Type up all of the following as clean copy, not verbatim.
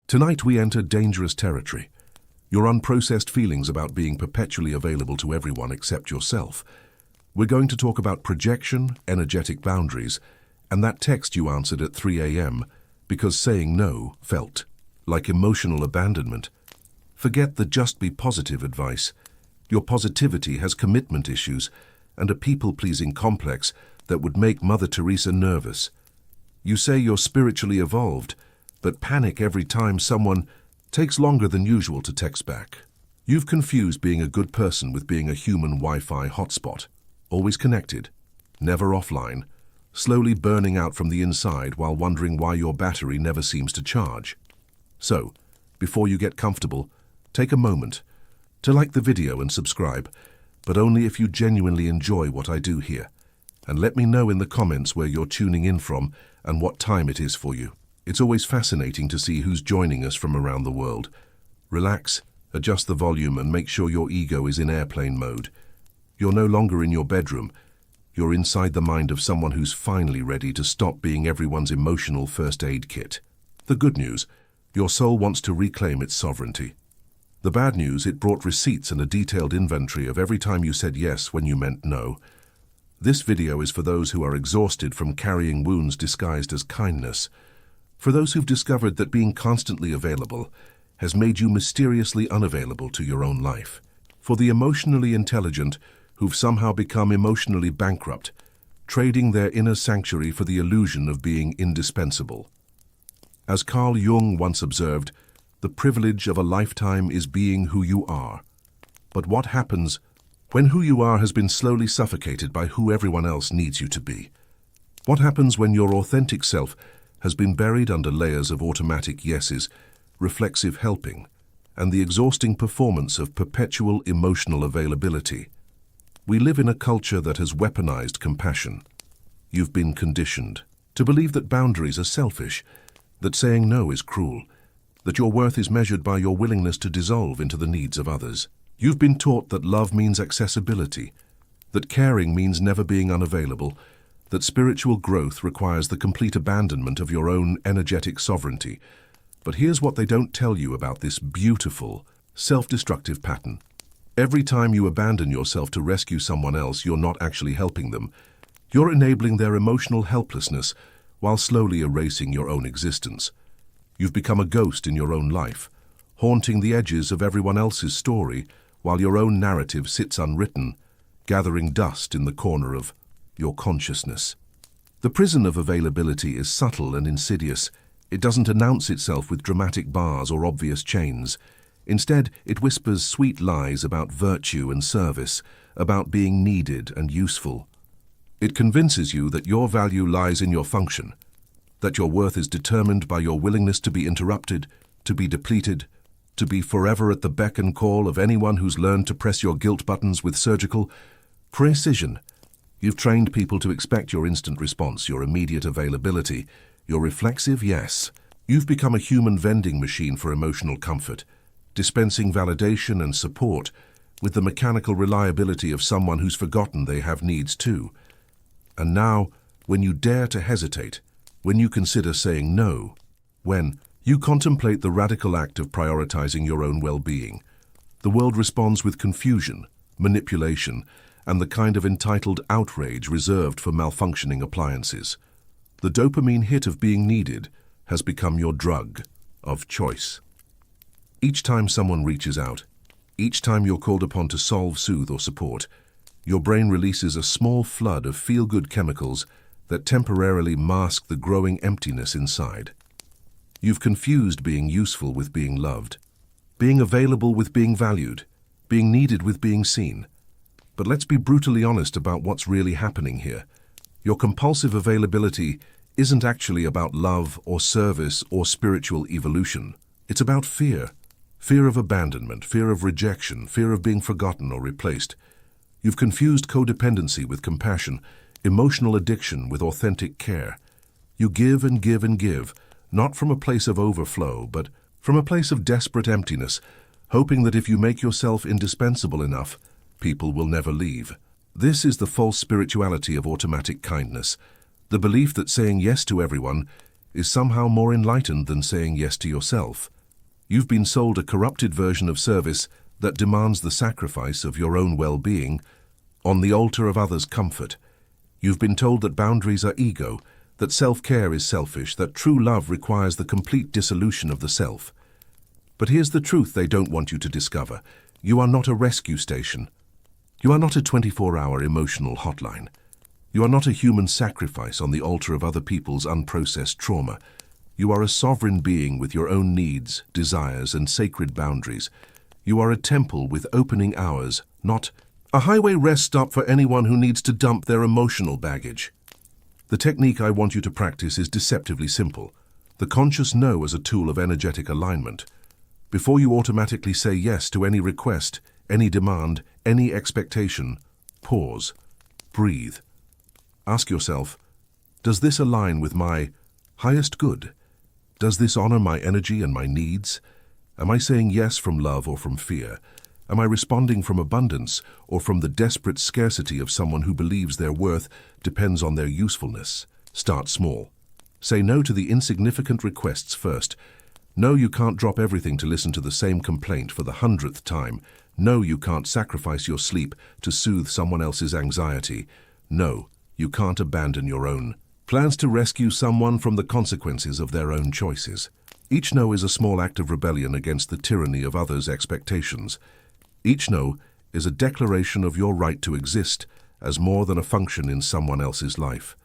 Tonight we enter dangerous territory. Your unprocessed feelings about being perpetually available to everyone except yourself. We're going to talk about projection, energetic boundaries, and that text you answered at 3 a.m. because saying no felt like emotional abandonment. Forget the just be positive advice. Your positivity has commitment issues and a people-pleasing complex that would make Mother Teresa nervous. You say you're spiritually evolved, but panic every time someone takes longer than usual to text back. You've confused being a good person with being a human Wi-Fi hotspot, always connected, never offline, slowly burning out from the inside while wondering why your battery never seems to charge. So, before you get comfortable, take a moment to like the video and subscribe, but only if you genuinely enjoy what I do here. And let me know in the comments where you're tuning in from and what time it is for you. It's always fascinating to see who's joining us from around the world. Relax, adjust the volume and make sure your ego is in airplane mode. You're no longer in your bedroom. You're inside the mind of someone who's finally ready to stop being everyone's emotional first aid kit. The good news, your soul wants to reclaim its sovereignty. The bad news, it brought receipts and a detailed inventory of every time you said yes when you meant no. This video is for those who are exhausted from carrying wounds disguised as kindness. For those who've discovered that being constantly available has made you mysteriously unavailable to your own life. For the emotionally intelligent who've somehow become emotionally bankrupt, trading their inner sanctuary for the illusion of being indispensable. As Carl Jung once observed, the privilege of a lifetime is being who you are. But what happens when who you are has been slowly suffocated by who everyone else needs you to be? What happens when your authentic self has been buried under layers of automatic yeses, reflexive helping, and the exhausting performance of perpetual emotional availability? We live in a culture that has weaponized compassion. You've been conditioned to believe that boundaries are selfish, that saying no is cruel, that your worth is measured by your willingness to dissolve into the needs of others. You've been taught that love means accessibility, that caring means never being unavailable, that spiritual growth requires the complete abandonment of your own energetic sovereignty. But here's what they don't tell you about this beautiful, self-destructive pattern. Every time you abandon yourself to rescue someone else, you're not actually helping them. You're enabling their emotional helplessness while slowly erasing your own existence. You've become a ghost in your own life, haunting the edges of everyone else's story while your own narrative sits unwritten, gathering dust in the corner of your consciousness. The prison of availability is subtle and insidious. It doesn't announce itself with dramatic bars or obvious chains. Instead, it whispers sweet lies about virtue and service, about being needed and useful. It convinces you that your value lies in your function, that your worth is determined by your willingness to be interrupted, to be depleted, to be forever at the beck and call of anyone who's learned to press your guilt buttons with surgical precision. You've trained people to expect your instant response, your immediate availability, your reflexive yes. You've become a human vending machine for emotional comfort, dispensing validation and support with the mechanical reliability of someone who's forgotten they have needs too. And now, when you dare to hesitate, when you consider saying no, when you contemplate the radical act of prioritizing your own well-being, the world responds with confusion, manipulation, and the kind of entitled outrage reserved for malfunctioning appliances. The dopamine hit of being needed has become your drug of choice. Each time someone reaches out, each time you're called upon to solve, soothe, or support, your brain releases a small flood of feel-good chemicals that temporarily mask the growing emptiness inside. You've confused being useful with being loved, being available with being valued, being needed with being seen. But let's be brutally honest about what's really happening here. Your compulsive availability isn't actually about love or service or spiritual evolution. It's about fear. Fear of abandonment, fear of rejection, fear of being forgotten or replaced. You've confused codependency with compassion, emotional addiction with authentic care. You give and give and give, not from a place of overflow, but from a place of desperate emptiness, hoping that if you make yourself indispensable enough, people will never leave. This is the false spirituality of automatic kindness, the belief that saying yes to everyone is somehow more enlightened than saying yes to yourself. You've been sold a corrupted version of service that demands the sacrifice of your own well-being on the altar of others' comfort. You've been told that boundaries are ego, that self-care is selfish, that true love requires the complete dissolution of the self. But here's the truth they don't want you to discover. You are not a rescue station. You are not a 24-hour emotional hotline. You are not a human sacrifice on the altar of other people's unprocessed trauma. You are a sovereign being with your own needs, desires, and sacred boundaries. You are a temple with opening hours, not a highway rest stop for anyone who needs to dump their emotional baggage. The technique I want you to practice is deceptively simple. The conscious no as a tool of energetic alignment. Before you automatically say yes to any request, any demand, any expectation, pause, breathe. Ask yourself, does this align with my highest good? Does this honor my energy and my needs? Am I saying yes from love or from fear? Am I responding from abundance or from the desperate scarcity of someone who believes their worth depends on their usefulness? Start small. Say no to the insignificant requests first. No, you can't drop everything to listen to the same complaint for the 100th time. No, you can't sacrifice your sleep to soothe someone else's anxiety. No, you can't abandon your own plans to rescue someone from the consequences of their own choices. Each no is a small act of rebellion against the tyranny of others' expectations. Each no is a declaration of your right to exist as more than a function in someone else's life.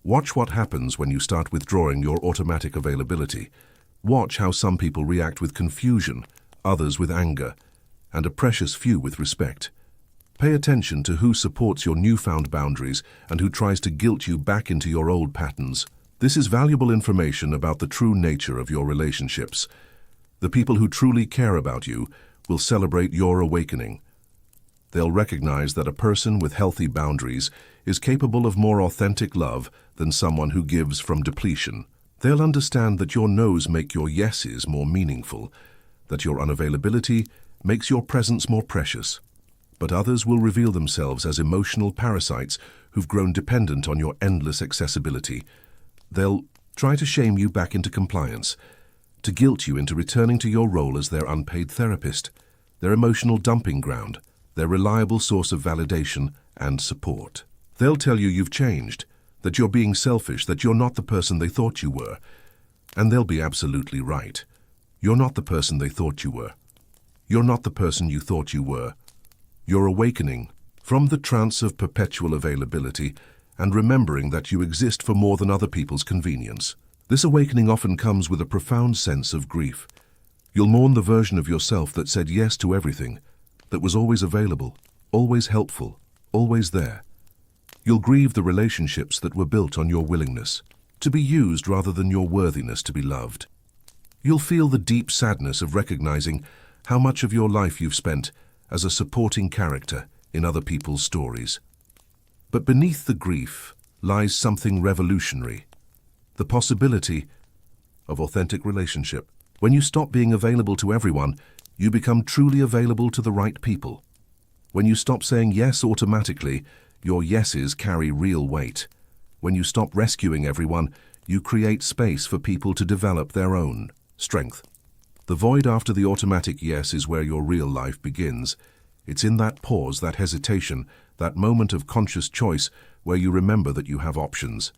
Watch what happens when you start withdrawing your automatic availability. Watch how some people react with confusion, others with anger, and a precious few with respect. Pay attention to who supports your newfound boundaries and who tries to guilt you back into your old patterns. This is valuable information about the true nature of your relationships. The people who truly care about you will celebrate your awakening. They'll recognize that a person with healthy boundaries is capable of more authentic love than someone who gives from depletion. They'll understand that your no's make your yeses more meaningful, that your unavailability makes your presence more precious. But others will reveal themselves as emotional parasites who've grown dependent on your endless accessibility. They'll try to shame you back into compliance, to guilt you into returning to your role as their unpaid therapist, their emotional dumping ground, their reliable source of validation and support. They'll tell you you've changed, that you're being selfish, that you're not the person they thought you were. And they'll be absolutely right. You're not the person they thought you were. You're not the person you thought you were. You're awakening from the trance of perpetual availability and remembering that you exist for more than other people's convenience. This awakening often comes with a profound sense of grief. You'll mourn the version of yourself that said yes to everything, that was always available, always helpful, always there. You'll grieve the relationships that were built on your willingness to be used rather than your worthiness to be loved. You'll feel the deep sadness of recognizing how much of your life you've spent as a supporting character in other people's stories. But beneath the grief lies something revolutionary, the possibility of authentic relationship. When you stop being available to everyone, you become truly available to the right people. When you stop saying yes automatically, your yeses carry real weight. When you stop rescuing everyone, you create space for people to develop their own strength. The void after the automatic yes is where your real life begins. It's in that pause, that hesitation, that moment of conscious choice where you remember that you have options.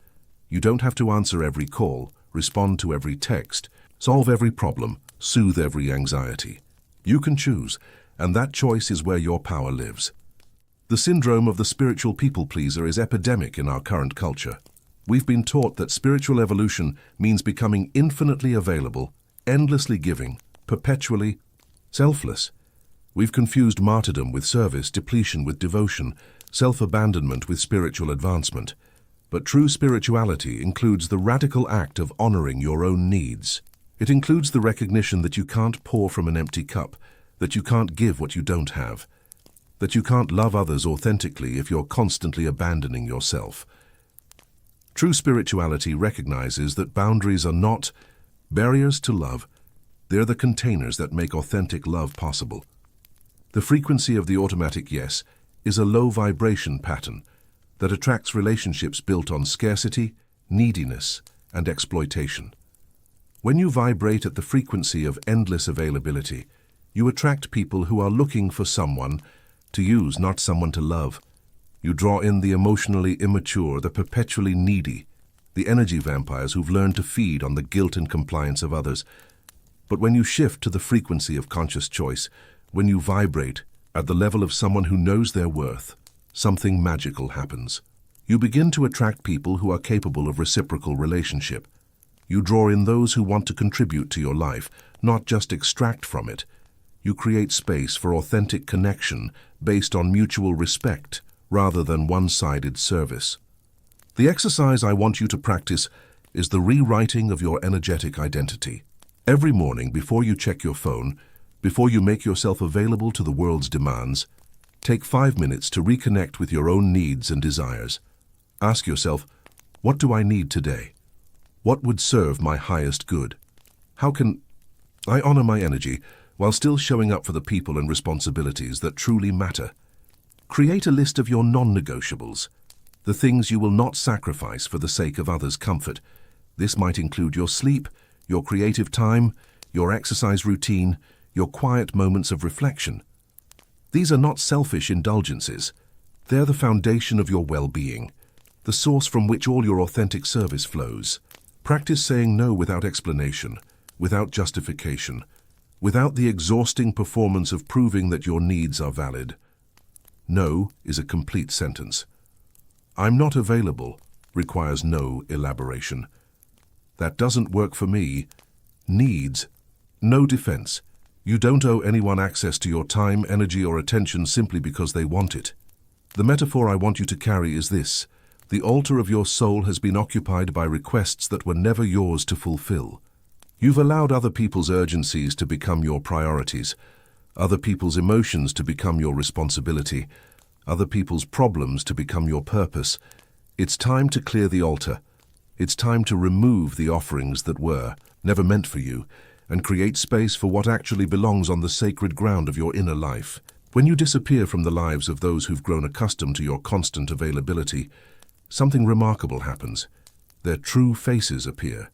You don't have to answer every call, respond to every text, solve every problem, soothe every anxiety. You can choose, and that choice is where your power lives. The syndrome of the spiritual people-pleaser is epidemic in our current culture. We've been taught that spiritual evolution means becoming infinitely available, endlessly giving, perpetually selfless. We've confused martyrdom with service, depletion with devotion, self-abandonment with spiritual advancement. But true spirituality includes the radical act of honoring your own needs. It includes the recognition that you can't pour from an empty cup, that you can't give what you don't have, that you can't love others authentically if you're constantly abandoning yourself. True spirituality recognizes that boundaries are not barriers to love. They're the containers that make authentic love possible. The frequency of the automatic yes is a low vibration pattern that attracts relationships built on scarcity, neediness, and exploitation. When you vibrate at the frequency of endless availability, you attract people who are looking for someone to use, not someone to love. You draw in the emotionally immature, the perpetually needy, the energy vampires who've learned to feed on the guilt and compliance of others. But when you shift to the frequency of conscious choice, when you vibrate at the level of someone who knows their worth, something magical happens. You begin to attract people who are capable of reciprocal relationship. You draw in those who want to contribute to your life, not just extract from it. You create space for authentic connection based on mutual respect rather than one-sided service. The exercise I want you to practice is the rewriting of your energetic identity. Every morning, before you check your phone, before you make yourself available to the world's demands, take 5 minutes to reconnect with your own needs and desires. Ask yourself, what do I need today? What would serve my highest good? How can I honor my energy while still showing up for the people and responsibilities that truly matter? Create a list of your non-negotiables, the things you will not sacrifice for the sake of others' comfort. This might include your sleep, your creative time, your exercise routine, your quiet moments of reflection. These are not selfish indulgences. They're the foundation of your well-being, the source from which all your authentic service flows. Practice saying no without explanation, without justification, without the exhausting performance of proving that your needs are valid. No is a complete sentence. I'm not available requires no elaboration. That doesn't work for me needs no defense. You don't owe anyone access to your time, energy, or attention simply because they want it. The metaphor I want you to carry is this: the altar of your soul has been occupied by requests that were never yours to fulfill. You've allowed other people's urgencies to become your priorities, other people's emotions to become your responsibility, other people's problems to become your purpose. It's time to clear the altar. It's time to remove the offerings that were never meant for you and create space for what actually belongs on the sacred ground of your inner life. When you disappear from the lives of those who've grown accustomed to your constant availability, something remarkable happens. Their true faces appear,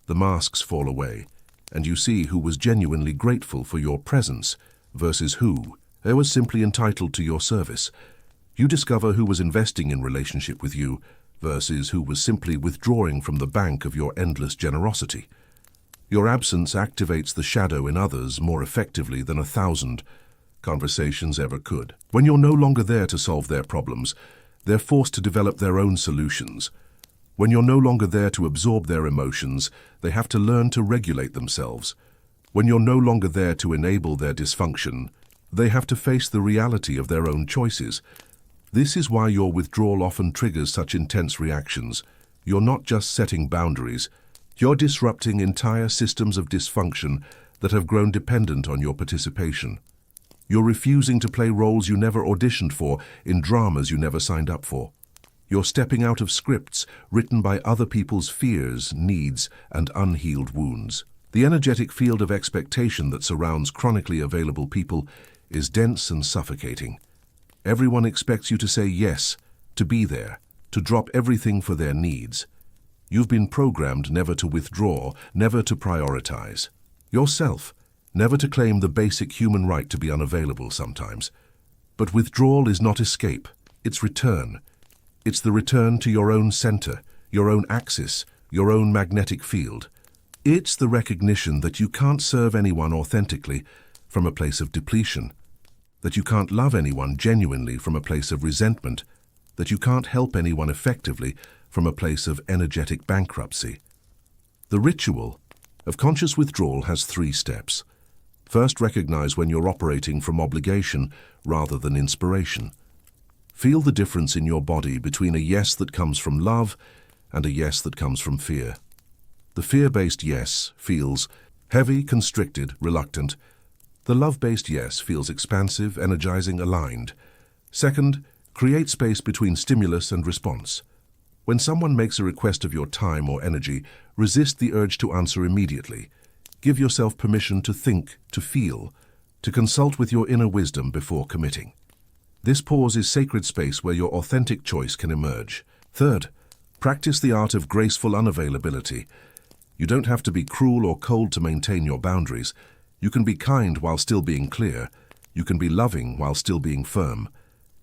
the masks fall away, and you see who was genuinely grateful for your presence versus who was simply entitled to your service. You discover who was investing in relationship with you versus who was simply withdrawing from the bank of your endless generosity. Your absence activates the shadow in others more effectively than 1,000 conversations ever could. When you're no longer there to solve their problems, they're forced to develop their own solutions. When you're no longer there to absorb their emotions, they have to learn to regulate themselves. When you're no longer there to enable their dysfunction, they have to face the reality of their own choices. This is why your withdrawal often triggers such intense reactions. You're not just setting boundaries, you're disrupting entire systems of dysfunction that have grown dependent on your participation. You're refusing to play roles you never auditioned for in dramas you never signed up for. You're stepping out of scripts written by other people's fears, needs, and unhealed wounds. The energetic field of expectation that surrounds chronically available people is dense and suffocating. Everyone expects you to say yes, to be there, to drop everything for their needs. You've been programmed never to withdraw, never to prioritize yourself, never to claim the basic human right to be unavailable sometimes. But withdrawal is not escape, it's return. It's the return to your own center, your own axis, your own magnetic field. It's the recognition that you can't serve anyone authentically from a place of depletion, that you can't love anyone genuinely from a place of resentment, that you can't help anyone effectively from a place of energetic bankruptcy. The ritual of conscious withdrawal has 3 steps. First, recognize when you're operating from obligation rather than inspiration. Feel the difference in your body between a yes that comes from love and a yes that comes from fear. The fear-based yes feels heavy, constricted, reluctant. The love-based yes feels expansive, energizing, aligned. Second, create space between stimulus and response. When someone makes a request of your time or energy, resist the urge to answer immediately. Give yourself permission to think, to feel, to consult with your inner wisdom before committing. This pause is sacred space where your authentic choice can emerge. Third, practice the art of graceful unavailability. You don't have to be cruel or cold to maintain your boundaries. You can be kind while still being clear. You can be loving while still being firm.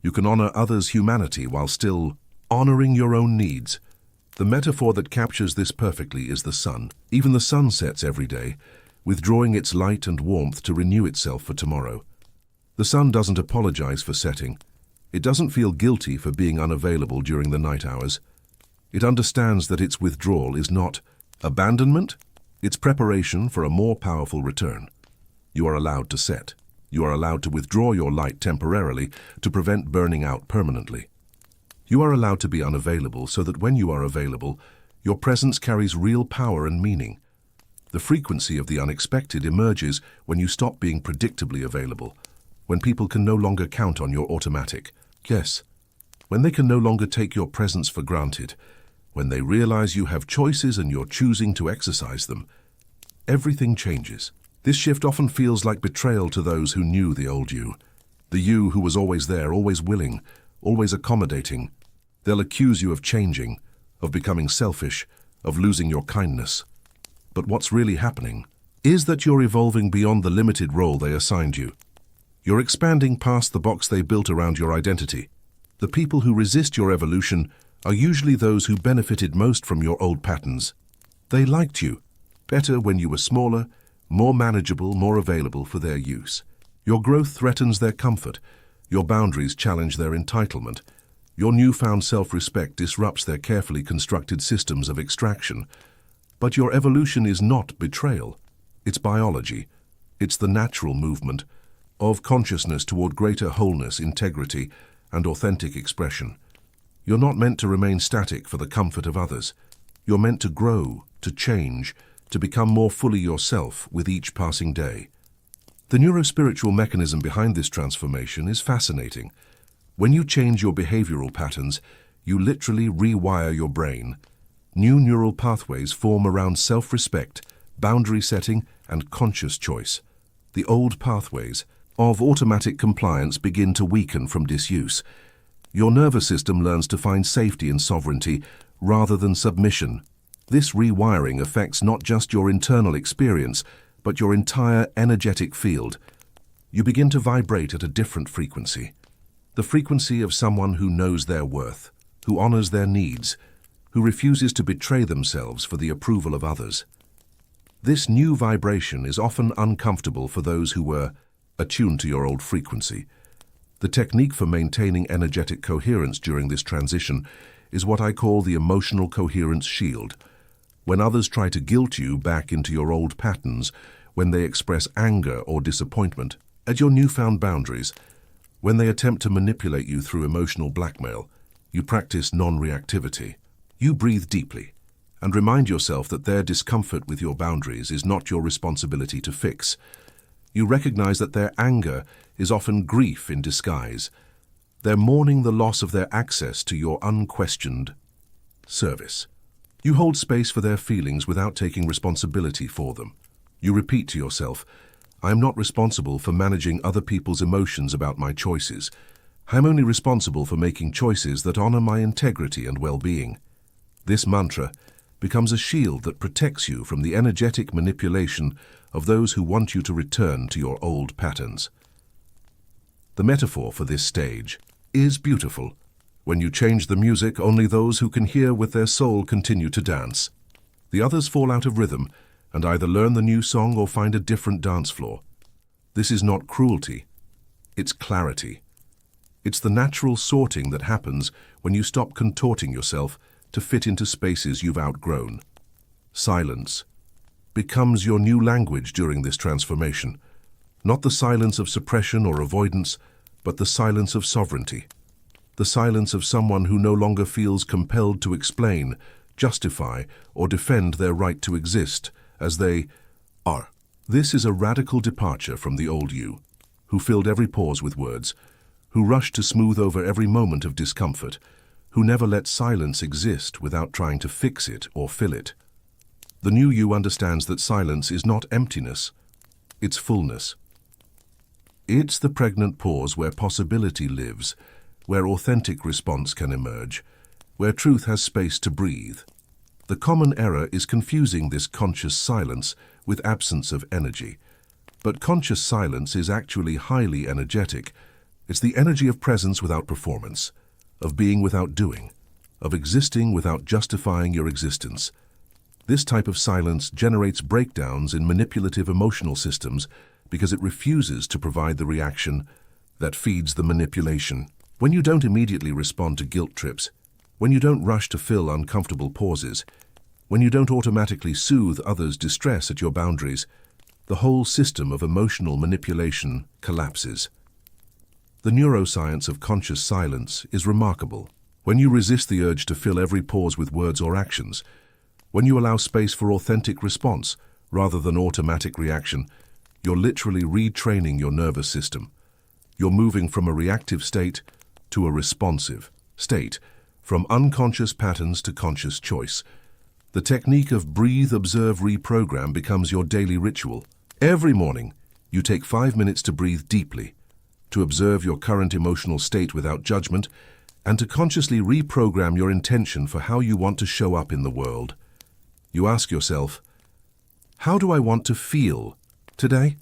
You can honor others' humanity while still honoring your own needs. The metaphor that captures this perfectly is the sun. Even the sun sets every day, withdrawing its light and warmth to renew itself for tomorrow. The sun doesn't apologize for setting. It doesn't feel guilty for being unavailable during the night hours. It understands that its withdrawal is not abandonment, it's preparation for a more powerful return. You are allowed to set. You are allowed to withdraw your light temporarily to prevent burning out permanently. You are allowed to be unavailable so that when you are available, your presence carries real power and meaning. The frequency of the unexpected emerges when you stop being predictably available, when people can no longer count on your automatic. Yes, when they can no longer take your presence for granted, when they realize you have choices and you're choosing to exercise them, everything changes. This shift often feels like betrayal to those who knew the old you. The you who was always there, always willing, always accommodating. They'll accuse you of changing, of becoming selfish, of losing your kindness. But what's really happening is that you're evolving beyond the limited role they assigned you. You're expanding past the box they built around your identity. The people who resist your evolution are usually those who benefited most from your old patterns. They liked you better when you were smaller, more manageable, more available for their use. Your growth threatens their comfort. Your boundaries challenge their entitlement. Your newfound self-respect disrupts their carefully constructed systems of extraction. But your evolution is not betrayal. It's biology. It's the natural movement of consciousness toward greater wholeness, integrity, and authentic expression. You're not meant to remain static for the comfort of others. You're meant to grow, to change, to become more fully yourself with each passing day. The neurospiritual mechanism behind this transformation is fascinating. When you change your behavioral patterns, you literally rewire your brain. New neural pathways form around self-respect, boundary setting, and conscious choice. The old pathways of automatic compliance begin to weaken from disuse. Your nervous system learns to find safety in sovereignty rather than submission. This rewiring affects not just your internal experience, but your entire energetic field. You begin to vibrate at a different frequency. The frequency of someone who knows their worth, who honors their needs, who refuses to betray themselves for the approval of others. This new vibration is often uncomfortable for those who were attuned to your old frequency. The technique for maintaining energetic coherence during this transition is what I call the emotional coherence shield. When others try to guilt you back into your old patterns, when they express anger or disappointment at your newfound boundaries, when they attempt to manipulate you through emotional blackmail, you practice non-reactivity. You breathe deeply and remind yourself that their discomfort with your boundaries is not your responsibility to fix. You recognize that their anger is often grief in disguise. They're mourning the loss of their access to your unquestioned service. You hold space for their feelings without taking responsibility for them. You repeat to yourself, I am not responsible for managing other people's emotions about my choices. I am only responsible for making choices that honor my integrity and well-being. This mantra becomes a shield that protects you from the energetic manipulation of those who want you to return to your old patterns. The metaphor for this stage is beautiful. When you change the music, only those who can hear with their soul continue to dance. The others fall out of rhythm and either learn the new song or find a different dance floor. This is not cruelty, it's clarity. It's the natural sorting that happens when you stop contorting yourself to fit into spaces you've outgrown. Silence becomes your new language during this transformation. Not the silence of suppression or avoidance, but the silence of sovereignty. The silence of someone who no longer feels compelled to explain, justify, or defend their right to exist as they are. This is a radical departure from the old you, who filled every pause with words, who rushed to smooth over every moment of discomfort, who never let silence exist without trying to fix it or fill it. The new you understands that silence is not emptiness, it's fullness. It's the pregnant pause where possibility lives, where authentic response can emerge, where truth has space to breathe. The common error is confusing this conscious silence with absence of energy. But conscious silence is actually highly energetic. It's the energy of presence without performance, of being without doing, of existing without justifying your existence. This type of silence generates breakdowns in manipulative emotional systems because it refuses to provide the reaction that feeds the manipulation. When you don't immediately respond to guilt trips, when you don't rush to fill uncomfortable pauses, when you don't automatically soothe others' distress at your boundaries, the whole system of emotional manipulation collapses. The neuroscience of conscious silence is remarkable. When you resist the urge to fill every pause with words or actions, when you allow space for authentic response rather than automatic reaction, you're literally retraining your nervous system. You're moving from a reactive state to a responsive state, from unconscious patterns to conscious choice. The technique of breathe, observe, reprogram becomes your daily ritual. Every morning, you take 5 minutes to breathe deeply, to observe your current emotional state without judgment, and to consciously reprogram your intention for how you want to show up in the world. You ask yourself, how do I want to feel today?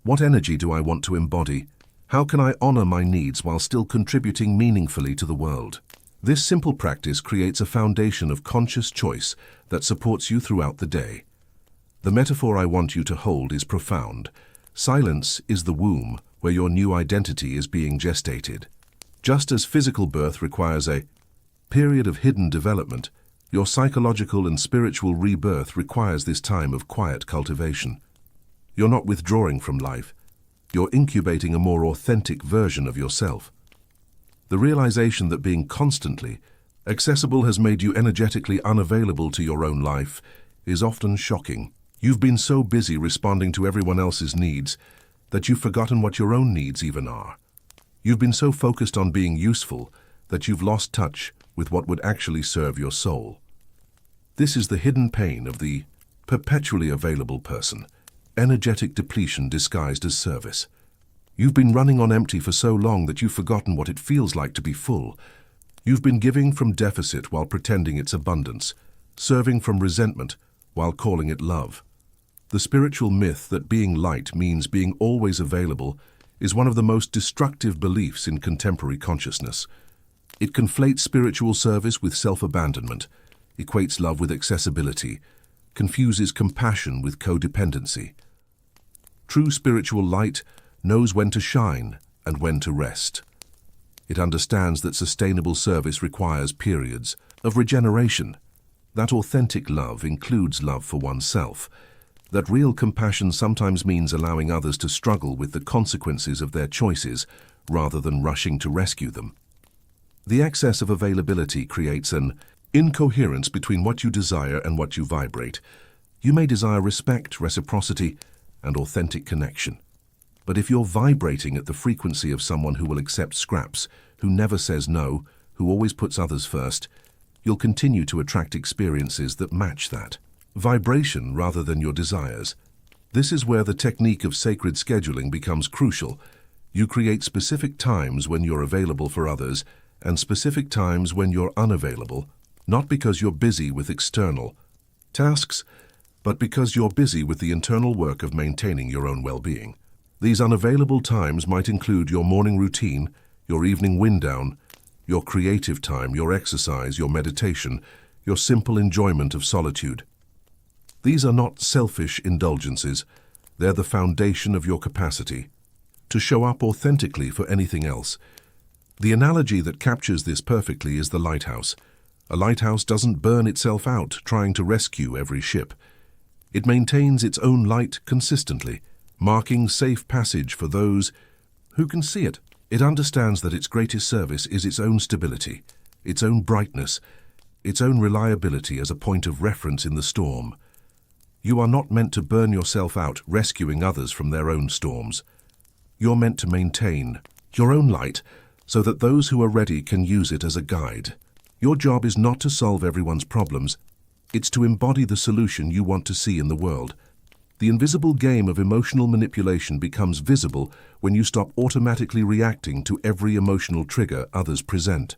What energy do I want to embody? How can I honor my needs while still contributing meaningfully to the world? This simple practice creates a foundation of conscious choice that supports you throughout the day. The metaphor I want you to hold is profound. Silence is the womb where your new identity is being gestated. Just as physical birth requires a period of hidden development, your psychological and spiritual rebirth requires this time of quiet cultivation. You're not withdrawing from life. You're incubating a more authentic version of yourself. The realization that being constantly accessible has made you energetically unavailable to your own life is often shocking. You've been so busy responding to everyone else's needs that you've forgotten what your own needs even are. You've been so focused on being useful that you've lost touch with what would actually serve your soul. This is the hidden pain of the perpetually available person, energetic depletion disguised as service. You've been running on empty for so long that you've forgotten what it feels like to be full. You've been giving from deficit while pretending it's abundance, serving from resentment while calling it love. The spiritual myth that being light means being always available is one of the most destructive beliefs in contemporary consciousness. It conflates spiritual service with self-abandonment, equates love with accessibility, confuses compassion with codependency. True spiritual light knows when to shine and when to rest. It understands that sustainable service requires periods of regeneration, that authentic love includes love for oneself, that real compassion sometimes means allowing others to struggle with the consequences of their choices rather than rushing to rescue them. The excess of availability creates an incoherence between what you desire and what you vibrate. You may desire respect, reciprocity, and authentic connection. But if you're vibrating at the frequency of someone who will accept scraps, who never says no, who always puts others first, you'll continue to attract experiences that match that vibration rather than your desires. This is where the technique of sacred scheduling becomes crucial. You create specific times when you're available for others and specific times when you're unavailable, not because you're busy with external tasks, but because you're busy with the internal work of maintaining your own well-being. These unavailable times might include your morning routine, your evening wind down, your creative time, your exercise, your meditation, your simple enjoyment of solitude. These are not selfish indulgences. They're the foundation of your capacity to show up authentically for anything else. The analogy that captures this perfectly is the lighthouse. A lighthouse doesn't burn itself out trying to rescue every ship. It maintains its own light consistently, marking safe passage for those who can see it. It understands that its greatest service is its own stability, its own brightness, its own reliability as a point of reference in the storm. You are not meant to burn yourself out rescuing others from their own storms. You're meant to maintain your own light so that those who are ready can use it as a guide. Your job is not to solve everyone's problems. It's to embody the solution you want to see in the world. The invisible game of emotional manipulation becomes visible when you stop automatically reacting to every emotional trigger others present.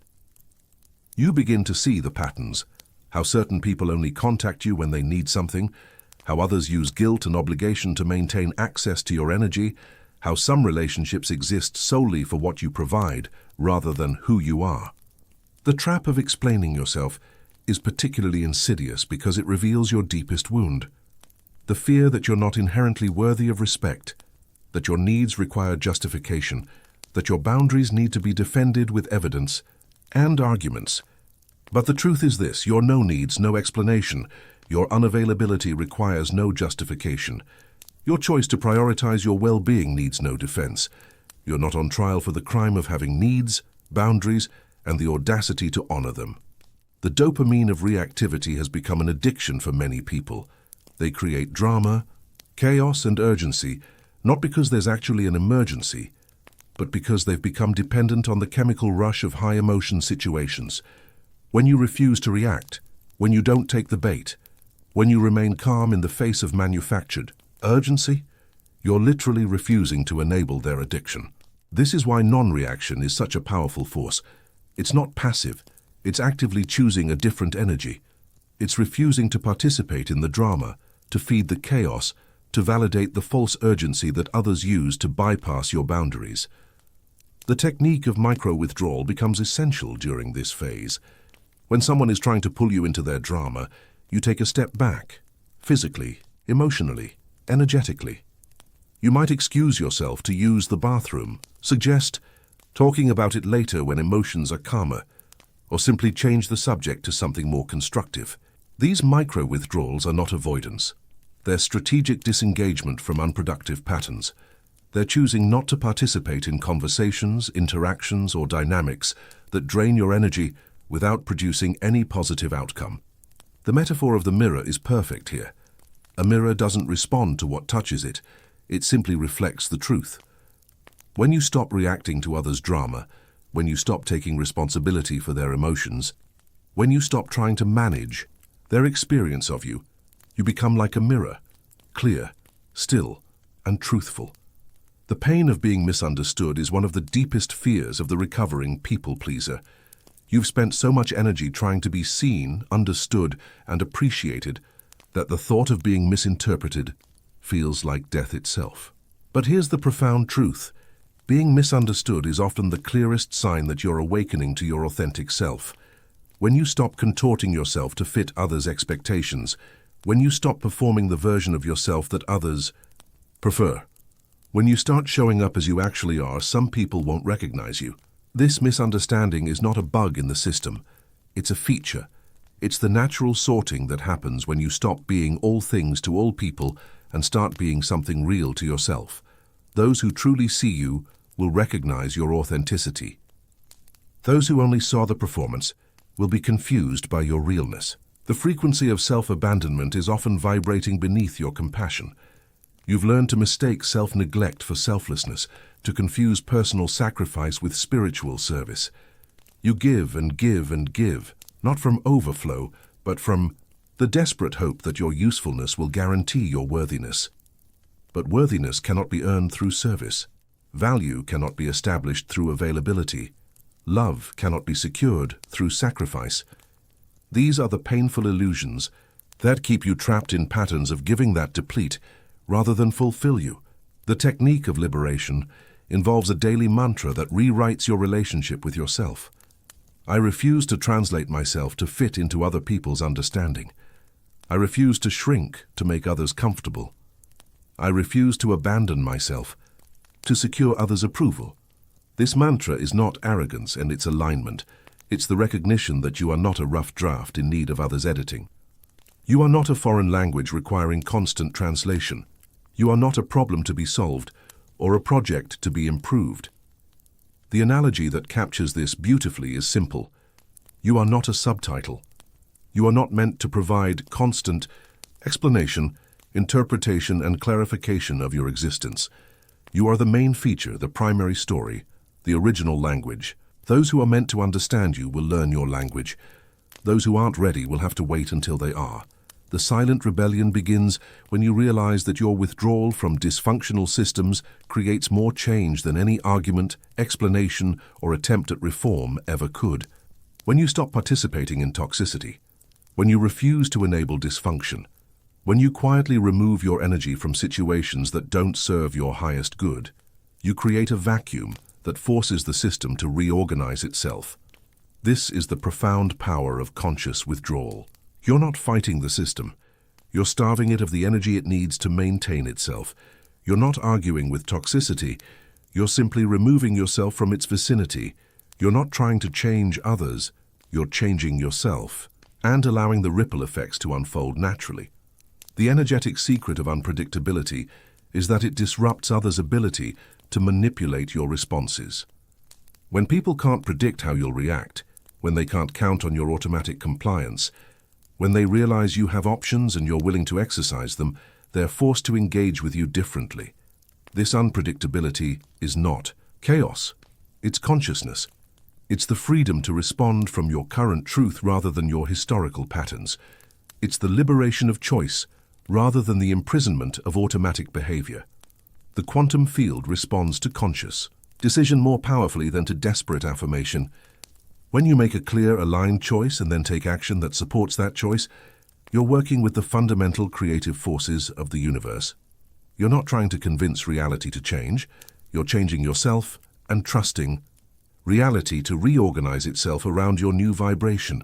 You begin to see the patterns, how certain people only contact you when they need something, how others use guilt and obligation to maintain access to your energy, how some relationships exist solely for what you provide rather than who you are. The trap of explaining yourself is particularly insidious because it reveals your deepest wound. The fear that you're not inherently worthy of respect, that your needs require justification, that your boundaries need to be defended with evidence and arguments. But the truth is this: your no needs no explanation, your unavailability requires no justification. Your choice to prioritize your well-being needs no defense. You're not on trial for the crime of having needs, boundaries, and the audacity to honor them. The dopamine of reactivity has become an addiction for many people. They create drama, chaos, and urgency, not because there's actually an emergency, but because they've become dependent on the chemical rush of high-emotion situations. When you refuse to react, when you don't take the bait, when you remain calm in the face of manufactured urgency, you're literally refusing to enable their addiction. This is why non-reaction is such a powerful force. It's not passive. It's actively choosing a different energy. It's refusing to participate in the drama, to feed the chaos, to validate the false urgency that others use to bypass your boundaries. The technique of micro-withdrawal becomes essential during this phase. When someone is trying to pull you into their drama, you take a step back, physically, emotionally, energetically. You might excuse yourself to use the bathroom, suggest talking about it later when emotions are calmer, or simply change the subject to something more constructive. These micro-withdrawals are not avoidance. They're strategic disengagement from unproductive patterns. They're choosing not to participate in conversations, interactions, or dynamics that drain your energy without producing any positive outcome. The metaphor of the mirror is perfect here. A mirror doesn't respond to what touches it. It simply reflects the truth. When you stop reacting to others' drama, when you stop taking responsibility for their emotions, when you stop trying to manage their experience of you, you become like a mirror, clear, still, and truthful. The pain of being misunderstood is one of the deepest fears of the recovering people-pleaser. You've spent so much energy trying to be seen, understood, and appreciated that the thought of being misinterpreted feels like death itself. But here's the profound truth. Being misunderstood is often the clearest sign that you're awakening to your authentic self. When you stop contorting yourself to fit others' expectations, when you stop performing the version of yourself that others prefer, when you start showing up as you actually are, some people won't recognize you. This misunderstanding is not a bug in the system. It's a feature. It's the natural sorting that happens when you stop being all things to all people and start being something real to yourself. Those who truly see you will recognize your authenticity. Those who only saw the performance will be confused by your realness. The frequency of self-abandonment is often vibrating beneath your compassion. You've learned to mistake self-neglect for selflessness, to confuse personal sacrifice with spiritual service. You give and give and give, not from overflow, but from the desperate hope that your usefulness will guarantee your worthiness. But worthiness cannot be earned through service. Value cannot be established through availability. Love cannot be secured through sacrifice. These are the painful illusions that keep you trapped in patterns of giving that deplete rather than fulfill you. The technique of liberation involves a daily mantra that rewrites your relationship with yourself. I refuse to translate myself to fit into other people's understanding. I refuse to shrink to make others comfortable. I refuse to abandon myself to secure others' approval. This mantra is not arrogance and its alignment. It's the recognition that you are not a rough draft in need of others' editing. You are not a foreign language requiring constant translation. You are not a problem to be solved or a project to be improved. The analogy that captures this beautifully is simple. You are not a subtitle. You are not meant to provide constant explanation, interpretation, and clarification of your existence. You are the main feature, the primary story, the original language. Those who are meant to understand you will learn your language. Those who aren't ready will have to wait until they are. The silent rebellion begins when you realize that your withdrawal from dysfunctional systems creates more change than any argument, explanation, or attempt at reform ever could. When you stop participating in toxicity, when you refuse to enable dysfunction, when you quietly remove your energy from situations that don't serve your highest good, you create a vacuum that forces the system to reorganize itself. This is the profound power of conscious withdrawal. You're not fighting the system. You're starving it of the energy it needs to maintain itself. You're not arguing with toxicity. You're simply removing yourself from its vicinity. You're not trying to change others. You're changing yourself and allowing the ripple effects to unfold naturally. The energetic secret of unpredictability is that it disrupts others' ability to manipulate your responses. When people can't predict how you'll react, when they can't count on your automatic compliance, when they realize you have options and you're willing to exercise them, they're forced to engage with you differently. This unpredictability is not chaos. It's consciousness. It's the freedom to respond from your current truth rather than your historical patterns. It's the liberation of choice rather than the imprisonment of automatic behavior. The quantum field responds to conscious decision more powerfully than to desperate affirmation. When you make a clear, aligned choice and then take action that supports that choice, you're working with the fundamental creative forces of the universe. You're not trying to convince reality to change. You're changing yourself and trusting reality to reorganize itself around your new vibration.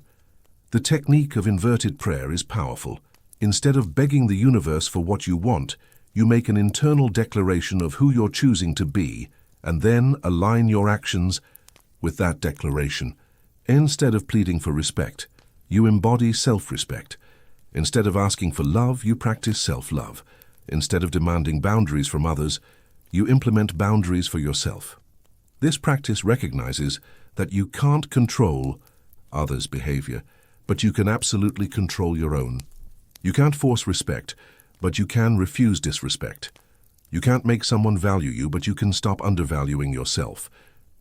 The technique of inverted prayer is powerful. Instead of begging the universe for what you want, you make an internal declaration of who you're choosing to be, and then align your actions with that declaration. Instead of pleading for respect, you embody self-respect. Instead of asking for love, you practice self-love. Instead of demanding boundaries from others, you implement boundaries for yourself. This practice recognizes that you can't control others' behavior, but you can absolutely control your own. You can't force respect, but you can refuse disrespect. You can't make someone value you, but you can stop undervaluing yourself.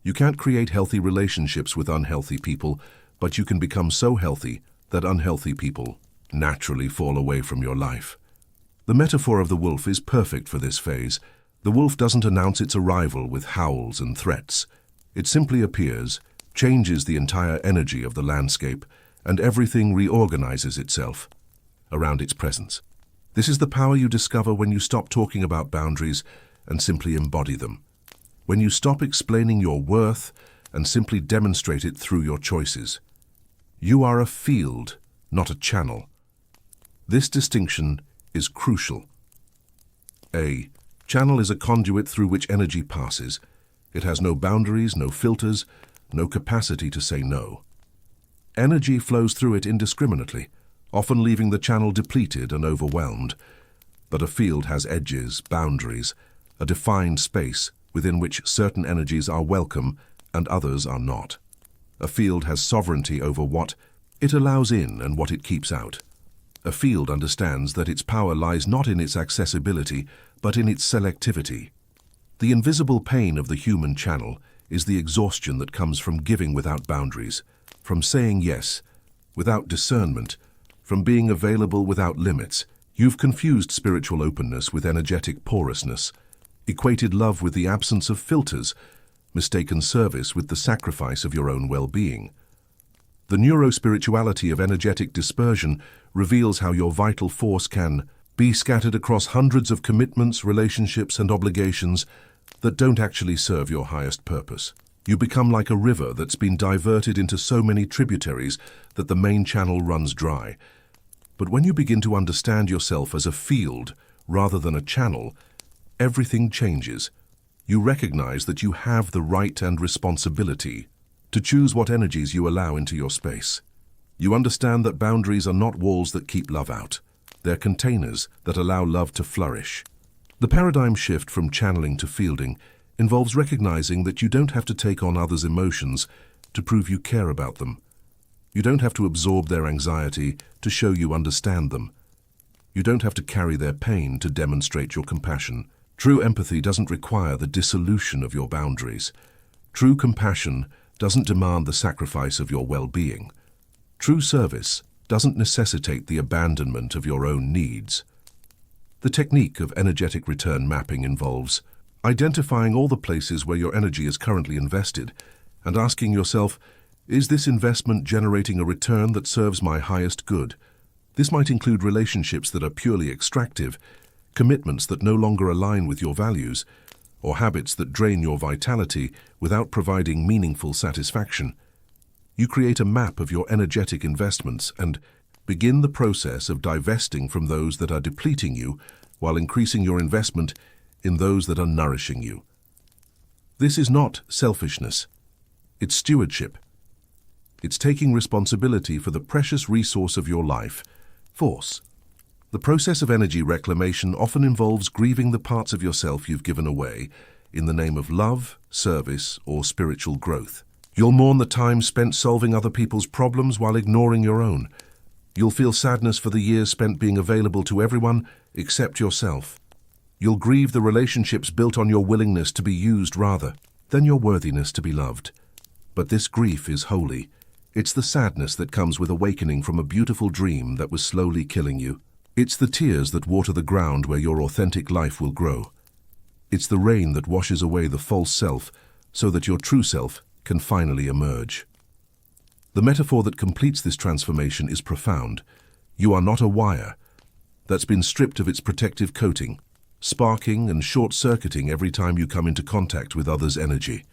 You can't create healthy relationships with unhealthy people, but you can become so healthy that unhealthy people naturally fall away from your life. The metaphor of the wolf is perfect for this phase. The wolf doesn't announce its arrival with howls and threats. It simply appears, changes the entire energy of the landscape, and everything reorganizes itself around its presence. This is the power you discover when you stop talking about boundaries and simply embody them. When you stop explaining your worth and simply demonstrate it through your choices. You are a field, not a channel. This distinction is crucial. A channel is a conduit through which energy passes. It has no boundaries, no filters, no capacity to say no. Energy flows through it indiscriminately, often leaving the channel depleted and overwhelmed. But a field has edges, boundaries, a defined space within which certain energies are welcome and others are not. A field has sovereignty over what it allows in and what it keeps out. A field understands that its power lies not in its accessibility, but in its selectivity. The invisible pain of the human channel is the exhaustion that comes from giving without boundaries, from saying yes without discernment, from being available without limits. You've confused spiritual openness with energetic porousness, equated love with the absence of filters, mistaken service with the sacrifice of your own well-being. The neurospirituality of energetic dispersion reveals how your vital force can be scattered across hundreds of commitments, relationships, and obligations that don't actually serve your highest purpose. You become like a river that's been diverted into so many tributaries that the main channel runs dry. But when you begin to understand yourself as a field rather than a channel, everything changes. You recognize that you have the right and responsibility to choose what energies you allow into your space. You understand that boundaries are not walls that keep love out. They're containers that allow love to flourish. The paradigm shift from channeling to fielding involves recognizing that you don't have to take on others' emotions to prove you care about them. You don't have to absorb their anxiety to show you understand them. You don't have to carry their pain to demonstrate your compassion. True empathy doesn't require the dissolution of your boundaries. True compassion doesn't demand the sacrifice of your well-being. True service doesn't necessitate the abandonment of your own needs. The technique of energetic return mapping involves identifying all the places where your energy is currently invested and asking yourself, Is this investment generating a return that serves my highest good? This might include relationships that are purely extractive, commitments that no longer align with your values, or habits that drain your vitality without providing meaningful satisfaction. You create a map of your energetic investments and begin the process of divesting from those that are depleting you while increasing your investment in those that are nourishing you. This is not selfishness. It's stewardship. It's taking responsibility for the precious resource of your life, force. The process of energy reclamation often involves grieving the parts of yourself you've given away in the name of love, service, or spiritual growth. You'll mourn the time spent solving other people's problems while ignoring your own. You'll feel sadness for the years spent being available to everyone except yourself. You'll grieve the relationships built on your willingness to be used rather than your worthiness to be loved. But this grief is holy. It's the sadness that comes with awakening from a beautiful dream that was slowly killing you. It's the tears that water the ground where your authentic life will grow. It's the rain that washes away the false self so that your true self can finally emerge. The metaphor that completes this transformation is profound. You are not a wire that's been stripped of its protective coating, sparking and short-circuiting every time you come into contact with others' energy.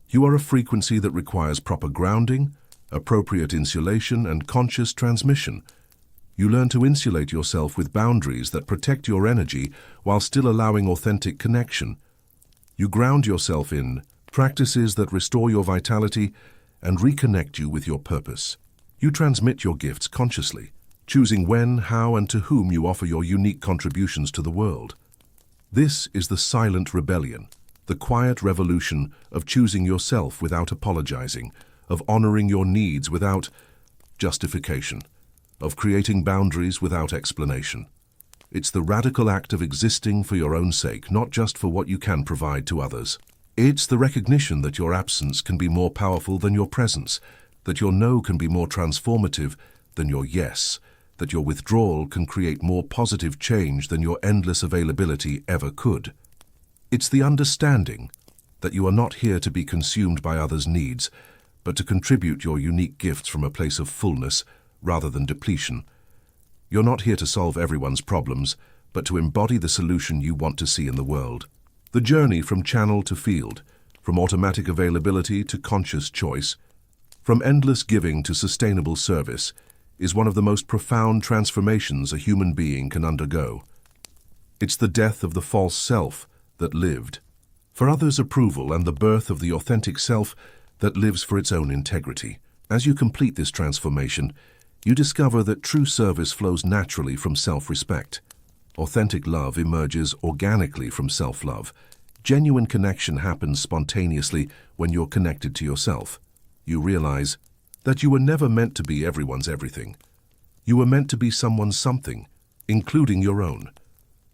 You are a frequency that requires proper grounding, appropriate insulation, and conscious transmission. You learn to insulate yourself with boundaries that protect your energy while still allowing authentic connection. You ground yourself in practices that restore your vitality and reconnect you with your purpose. You transmit your gifts consciously, choosing when, how, and to whom you offer your unique contributions to the world. This is the silent rebellion, the quiet revolution of choosing yourself without apologizing, of honoring your needs without justification, of creating boundaries without explanation. It's the radical act of existing for your own sake, not just for what you can provide to others. It's the recognition that your absence can be more powerful than your presence, that your no can be more transformative than your yes, that your withdrawal can create more positive change than your endless availability ever could. It's the understanding that you are not here to be consumed by others' needs, but to contribute your unique gifts from a place of fullness rather than depletion. You're not here to solve everyone's problems, but to embody the solution you want to see in the world. The journey from channel to field, from automatic availability to conscious choice, from endless giving to sustainable service, is one of the most profound transformations a human being can undergo. It's the death of the false self that lived for others' approval and the birth of the authentic self that lives for its own integrity. As you complete this transformation, you discover that true service flows naturally from self-respect. Authentic love emerges organically from self-love. Genuine connection happens spontaneously when you're connected to yourself. You realize that you were never meant to be everyone's everything. You were meant to be someone's something, including your own.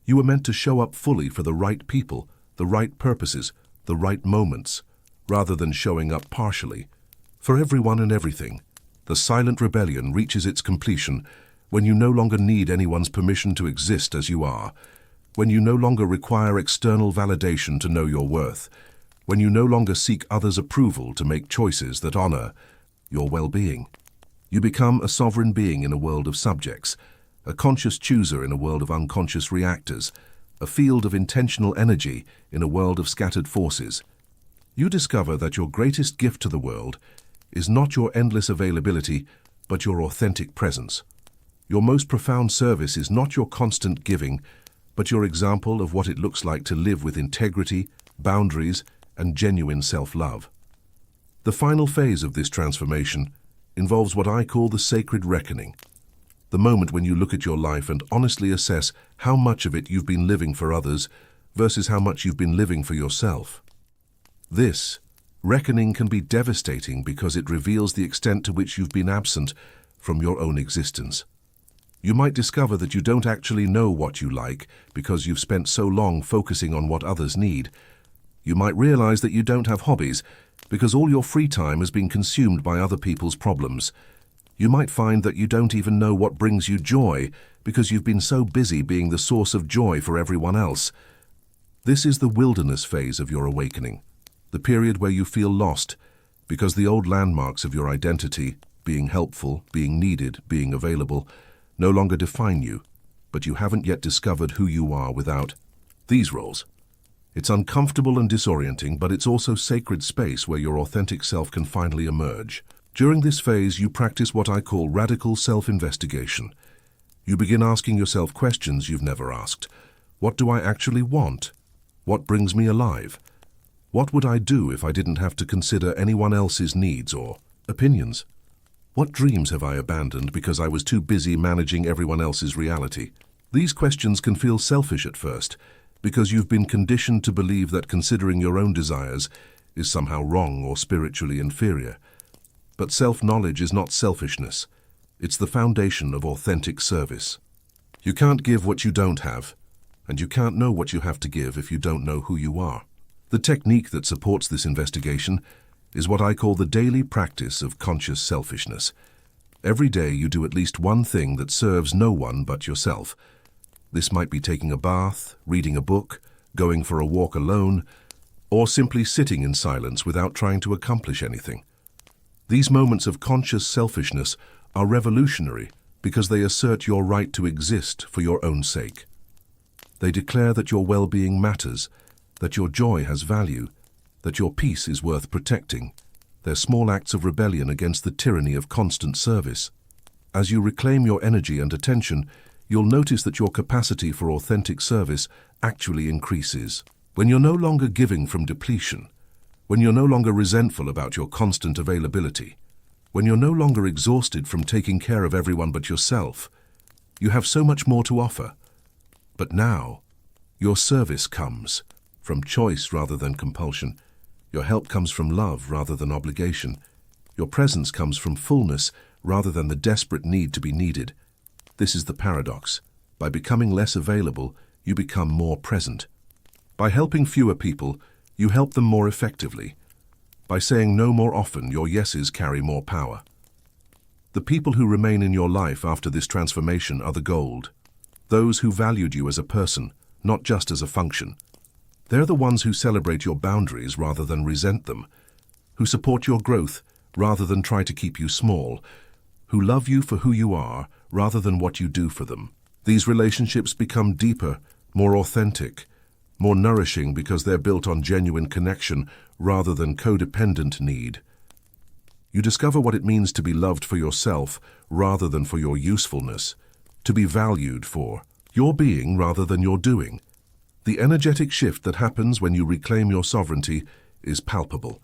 You were meant to show up fully for the right people, the right purposes, the right moments, rather than showing up partially. For everyone and everything, the silent rebellion reaches its completion when you no longer need anyone's permission to exist as you are, when you no longer require external validation to know your worth, when you no longer seek others' approval to make choices that honor your well-being. You become a sovereign being in a world of subjects, a conscious chooser in a world of unconscious reactors, a field of intentional energy in a world of scattered forces. You discover that your greatest gift to the world is not your endless availability, but your authentic presence. Your most profound service is not your constant giving, but your example of what it looks like to live with integrity, boundaries, and genuine self-love. The final phase of this transformation involves what I call the sacred reckoning, the moment when you look at your life and honestly assess how much of it you've been living for others versus how much you've been living for yourself. This reckoning can be devastating because it reveals the extent to which you've been absent from your own existence. You might discover that you don't actually know what you like because you've spent so long focusing on what others need. You might realize that you don't have hobbies because all your free time has been consumed by other people's problems. You might find that you don't even know what brings you joy because you've been so busy being the source of joy for everyone else. This is the wilderness phase of your awakening, the period where you feel lost, because the old landmarks of your identity, being helpful, being needed, being available, no longer define you, but you haven't yet discovered who you are without these roles. It's uncomfortable and disorienting, but it's also sacred space where your authentic self can finally emerge. During this phase, you practice what I call radical self-investigation. You begin asking yourself questions you've never asked. What do I actually want? What brings me alive? What would I do if I didn't have to consider anyone else's needs or opinions? What dreams have I abandoned because I was too busy managing everyone else's reality? These questions can feel selfish at first, because you've been conditioned to believe that considering your own desires is somehow wrong or spiritually inferior. But self-knowledge is not selfishness. It's the foundation of authentic service. You can't give what you don't have, and you can't know what you have to give if you don't know who you are. The technique that supports this investigation is what I call the daily practice of conscious selfishness. Every day you do at least one thing that serves no one but yourself. This might be taking a bath, reading a book, going for a walk alone, or simply sitting in silence without trying to accomplish anything. These moments of conscious selfishness are revolutionary because they assert your right to exist for your own sake. They declare that your well-being matters, that your joy has value, that your peace is worth protecting. They're small acts of rebellion against the tyranny of constant service. As you reclaim your energy and attention, you'll notice that your capacity for authentic service actually increases. When you're no longer giving from depletion, when you're no longer resentful about your constant availability, when you're no longer exhausted from taking care of everyone but yourself, you have so much more to offer. But now, your service comes from choice rather than compulsion. Your help comes from love rather than obligation. Your presence comes from fullness rather than the desperate need to be needed. This is the paradox. By becoming less available, you become more present. By helping fewer people, you help them more effectively. By saying no more often, your yeses carry more power. The people who remain in your life after this transformation are the gold. Those who valued you as a person, not just as a function. They're the ones who celebrate your boundaries rather than resent them, who support your growth rather than try to keep you small, who love you for who you are rather than what you do for them. These relationships become deeper, more authentic, more nourishing because they're built on genuine connection rather than codependent need. You discover what it means to be loved for yourself rather than for your usefulness, to be valued for your being rather than your doing. The energetic shift that happens when you reclaim your sovereignty is palpable.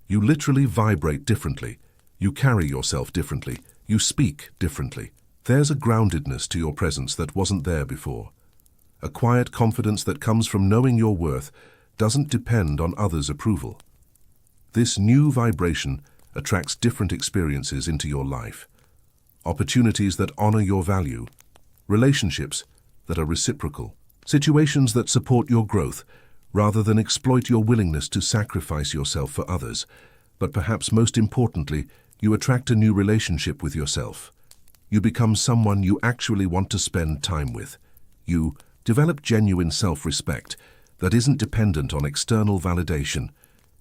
You literally vibrate differently. You carry yourself differently. You speak differently. There's a groundedness to your presence that wasn't there before. A quiet confidence that comes from knowing your worth doesn't depend on others' approval. This new vibration attracts different experiences into your life. Opportunities that honor your value. Relationships that are reciprocal. Situations that support your growth rather than exploit your willingness to sacrifice yourself for others. But perhaps most importantly, you attract a new relationship with yourself. You become someone you actually want to spend time with. You develop genuine self-respect that isn't dependent on external validation.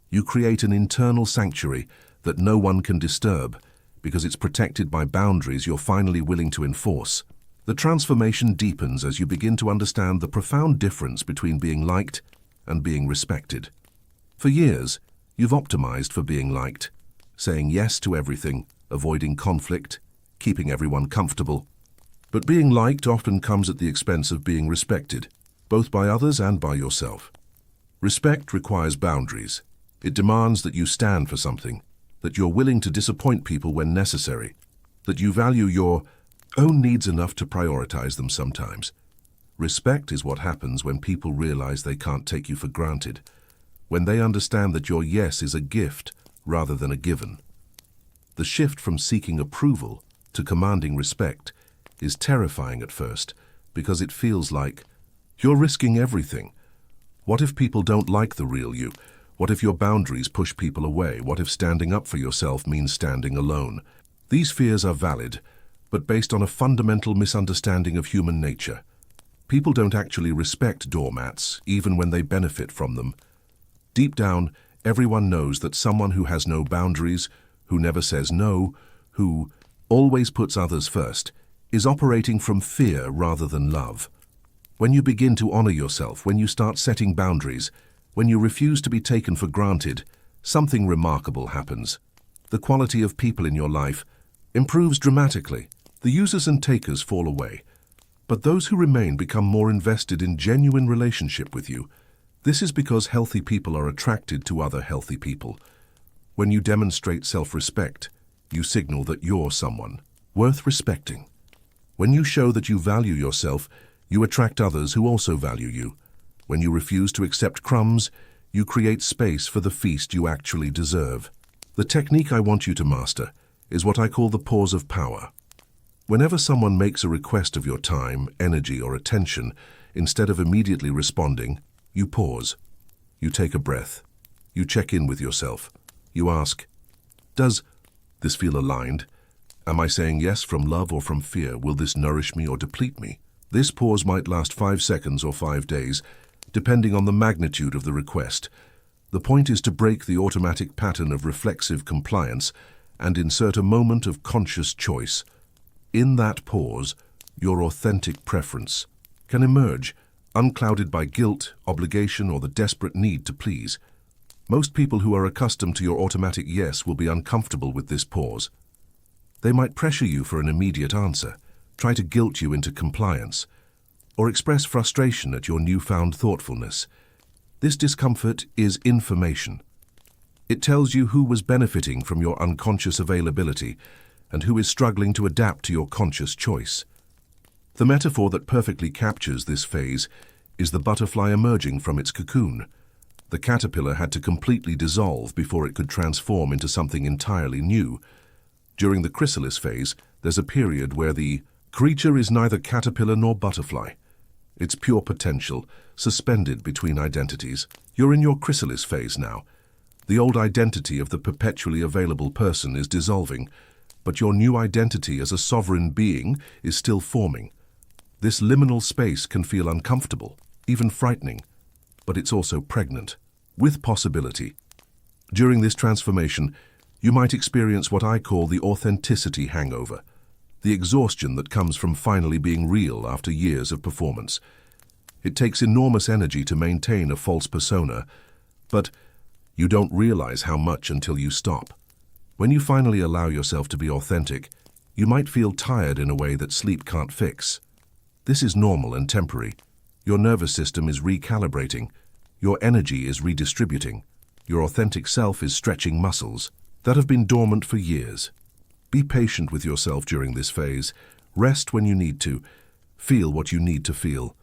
You create an internal sanctuary that no one can disturb because it's protected by boundaries you're finally willing to enforce. The transformation deepens as you begin to understand the profound difference between being liked and being respected. For years, you've optimized for being liked, saying yes to everything, avoiding conflict, keeping everyone comfortable. But being liked often comes at the expense of being respected, both by others and by yourself. Respect requires boundaries. It demands that you stand for something, that you're willing to disappoint people when necessary, that you value your own needs enough to prioritize them sometimes. Respect is what happens when people realize they can't take you for granted, when they understand that your yes is a gift rather than a given. The shift from seeking approval to commanding respect is terrifying at first because it feels like you're risking everything. What if people don't like the real you? What if your boundaries push people away? What if standing up for yourself means standing alone? These fears are valid, but based on a fundamental misunderstanding of human nature. People don't actually respect doormats, even when they benefit from them. Deep down, Everyone knows that someone who has no boundaries, who never says no, who always puts others first, is operating from fear rather than love. When you begin to honor yourself, when you start setting boundaries, when you refuse to be taken for granted, something remarkable happens. The quality of people in your life improves dramatically. The users and takers fall away, but those who remain become more invested in genuine relationship with you. This is because healthy people are attracted to other healthy people. When you demonstrate self-respect, you signal that you're someone worth respecting. When you show that you value yourself, you attract others who also value you. When you refuse to accept crumbs, you create space for the feast you actually deserve. The technique I want you to master is what I call the pause of power. Whenever someone makes a request of your time, energy, or attention, instead of immediately responding, you pause. You take a breath. You check in with yourself. You ask, does this feel aligned? Am I saying yes from love or from fear? Will this nourish me or deplete me? This pause might last 5 seconds or 5 days, depending on the magnitude of the request. The point is to break the automatic pattern of reflexive compliance and insert a moment of conscious choice. In that pause, your authentic preference can emerge, unclouded by guilt, obligation, or the desperate need to please. Most people who are accustomed to your automatic yes will be uncomfortable with this pause. They might pressure you for an immediate answer, try to guilt you into compliance, or express frustration at your newfound thoughtfulness. This discomfort is information. It tells you who was benefiting from your unconscious availability and who is struggling to adapt to your conscious choice. The metaphor that perfectly captures this phase is the butterfly emerging from its cocoon. The caterpillar had to completely dissolve before it could transform into something entirely new. During the chrysalis phase, there's a period where the creature is neither caterpillar nor butterfly. It's pure potential, suspended between identities. You're in your chrysalis phase now. The old identity of the perpetually available person is dissolving, but your new identity as a sovereign being is still forming. This liminal space can feel uncomfortable, even frightening, but it's also pregnant with possibility. During this transformation, you might experience what I call the authenticity hangover, the exhaustion that comes from finally being real after years of performance. It takes enormous energy to maintain a false persona, but you don't realize how much until you stop. When you finally allow yourself to be authentic, you might feel tired in a way that sleep can't fix. This is normal and temporary. Your nervous system is recalibrating. Your energy is redistributing. Your authentic self is stretching muscles that have been dormant for years. Be patient with yourself during this phase. Rest when you need to. Feel what you need to feel.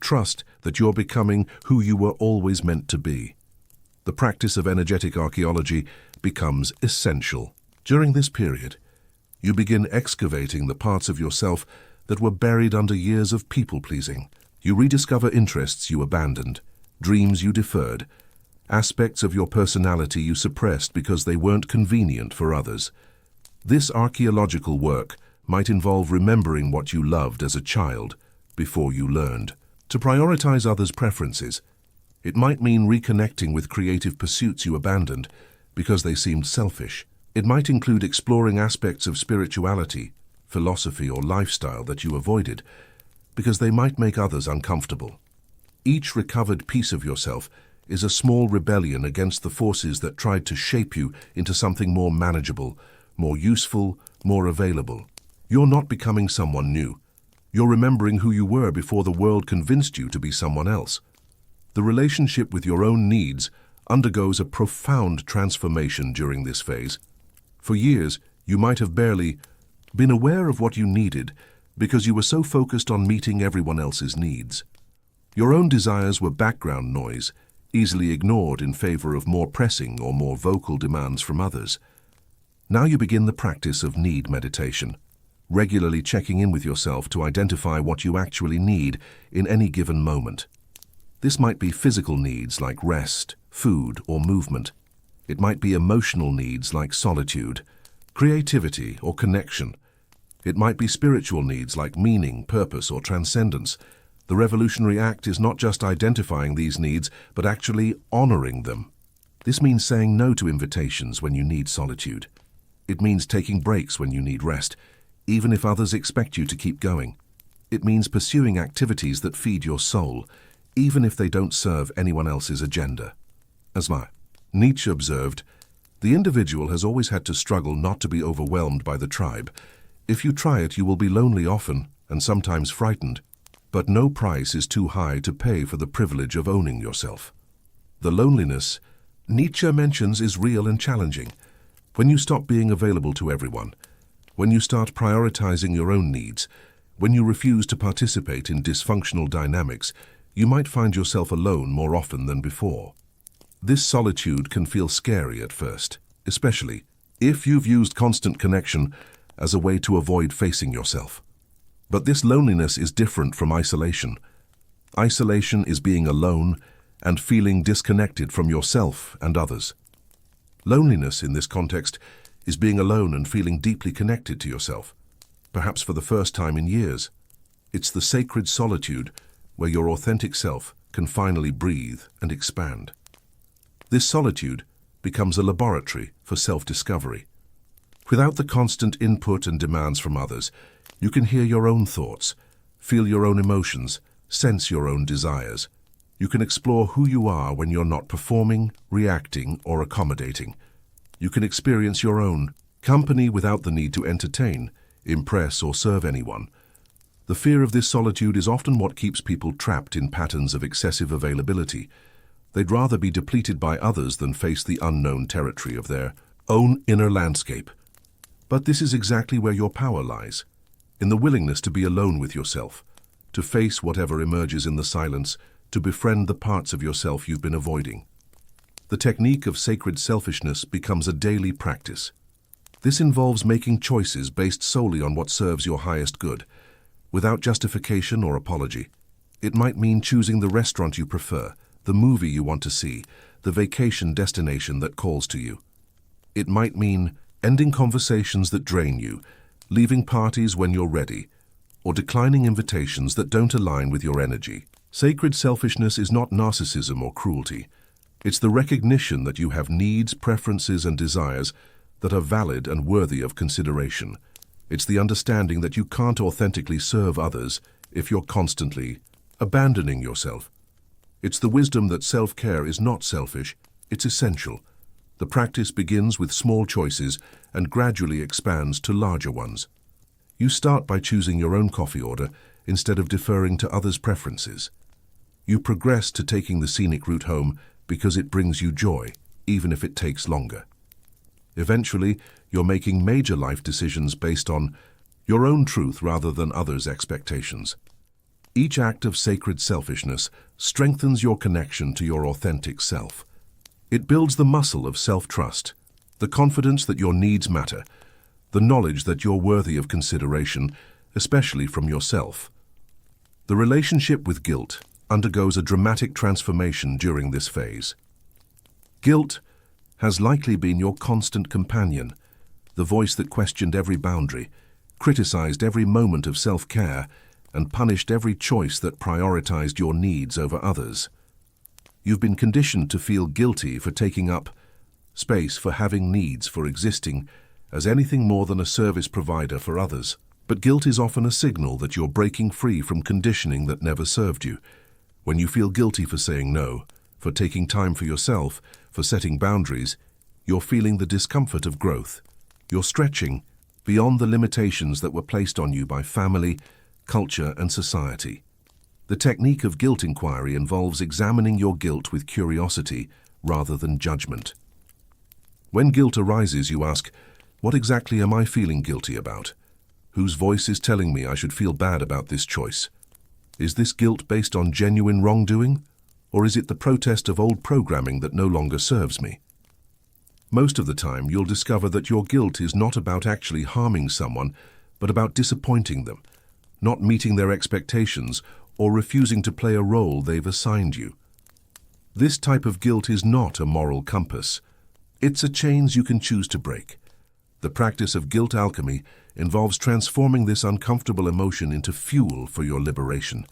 Trust that you're becoming who you were always meant to be. The practice of energetic archaeology becomes essential. During this period, you begin excavating the parts of yourself that were buried under years of people-pleasing. You rediscover interests you abandoned, dreams you deferred, aspects of your personality you suppressed because they weren't convenient for others. This archaeological work might involve remembering what you loved as a child before you learned to prioritize others' preferences. It might mean reconnecting with creative pursuits you abandoned because they seemed selfish. It might include exploring aspects of spirituality, philosophy, or lifestyle that you avoided because they might make others uncomfortable. Each recovered piece of yourself is a small rebellion against the forces that tried to shape you into something more manageable, more useful, more available. You're not becoming someone new. You're remembering who you were before the world convinced you to be someone else. The relationship with your own needs undergoes a profound transformation during this phase. For years, you might have barely been aware of what you needed because you were so focused on meeting everyone else's needs. Your own desires were background noise, easily ignored in favor of more pressing or more vocal demands from others. Now you begin the practice of need meditation, regularly checking in with yourself to identify what you actually need in any given moment. This might be physical needs like rest, food, or movement. It might be emotional needs like solitude, creativity, or connection. It might be spiritual needs like meaning, purpose, or transcendence. The revolutionary act is not just identifying these needs, but actually honoring them. This means saying no to invitations when you need solitude. It means taking breaks when you need rest, even if others expect you to keep going. It means pursuing activities that feed your soul, even if they don't serve anyone else's agenda. As Nietzsche observed, the individual has always had to struggle not to be overwhelmed by the tribe. If you try it, you will be lonely often and sometimes frightened, but no price is too high to pay for the privilege of owning yourself. The loneliness Nietzsche mentions is real and challenging. When you stop being available to everyone, when you start prioritizing your own needs, when you refuse to participate in dysfunctional dynamics, you might find yourself alone more often than before. This solitude can feel scary at first, especially if you've used constant connection as a way to avoid facing yourself. But this loneliness is different from isolation. Isolation is being alone and feeling disconnected from yourself and others. Loneliness in this context is being alone and feeling deeply connected to yourself, perhaps for the first time in years. It's the sacred solitude where your authentic self can finally breathe and expand. This solitude becomes a laboratory for self-discovery. Without the constant input and demands from others, you can hear your own thoughts, feel your own emotions, sense your own desires. You can explore who you are when you're not performing, reacting, or accommodating. You can experience your own company without the need to entertain, impress, or serve anyone. The fear of this solitude is often what keeps people trapped in patterns of excessive availability. They'd rather be depleted by others than face the unknown territory of their own inner landscape. But this is exactly where your power lies, in the willingness to be alone with yourself, to face whatever emerges in the silence, to befriend the parts of yourself you've been avoiding. The technique of sacred selfishness becomes a daily practice. This involves making choices based solely on what serves your highest good, without justification or apology. It might mean choosing the restaurant you prefer, the movie you want to see, the vacation destination that calls to you. It might mean ending conversations that drain you, leaving parties when you're ready, or declining invitations that don't align with your energy. Sacred selfishness is not narcissism or cruelty. It's the recognition that you have needs, preferences, and desires that are valid and worthy of consideration. It's the understanding that you can't authentically serve others if you're constantly abandoning yourself. It's the wisdom that self-care is not selfish, it's essential. The practice begins with small choices and gradually expands to larger ones. You start by choosing your own coffee order instead of deferring to others' preferences. You progress to taking the scenic route home because it brings you joy, even if it takes longer. Eventually, you're making major life decisions based on your own truth rather than others' expectations. Each act of sacred selfishness strengthens your connection to your authentic self. It builds the muscle of self-trust, the confidence that your needs matter, the knowledge that you're worthy of consideration, especially from yourself. The relationship with guilt undergoes a dramatic transformation during this phase. Guilt has likely been your constant companion, the voice that questioned every boundary, criticized every moment of self-care, and punished every choice that prioritized your needs over others. You've been conditioned to feel guilty for taking up space, for having needs, for existing as anything more than a service provider for others. But guilt is often a signal that you're breaking free from conditioning that never served you. When you feel guilty for saying no, for taking time for yourself, for setting boundaries, you're feeling the discomfort of growth. You're stretching beyond the limitations that were placed on you by family, culture, and society. The technique of guilt inquiry involves examining your guilt with curiosity rather than judgment. When guilt arises, you ask, what exactly am I feeling guilty about? Whose voice is telling me I should feel bad about this choice? Is this guilt based on genuine wrongdoing, or is it the protest of old programming that no longer serves me? Most of the time, you'll discover that your guilt is not about actually harming someone, but about disappointing them, not meeting their expectations, or refusing to play a role they've assigned you. This type of guilt is not a moral compass. It's a chains you can choose to break. The practice of guilt alchemy involves transforming this uncomfortable emotion into fuel for your liberation.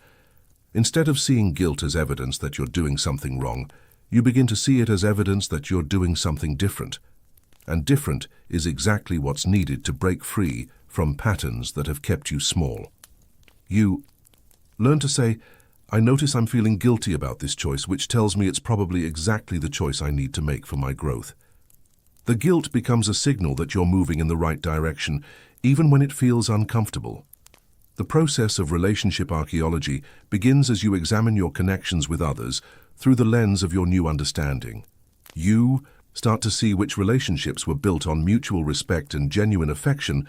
Instead of seeing guilt as evidence that you're doing something wrong, You begin to see it as evidence that you're doing something different. And different is exactly what's needed to break free from patterns that have kept you small. You learn to say, I notice I'm feeling guilty about this choice, which tells me it's probably exactly the choice I need to make for my growth. The guilt becomes a signal that you're moving in the right direction, even when it feels uncomfortable. The process of relationship archaeology begins as you examine your connections with others through the lens of your new understanding. You start to see which relationships were built on mutual respect and genuine affection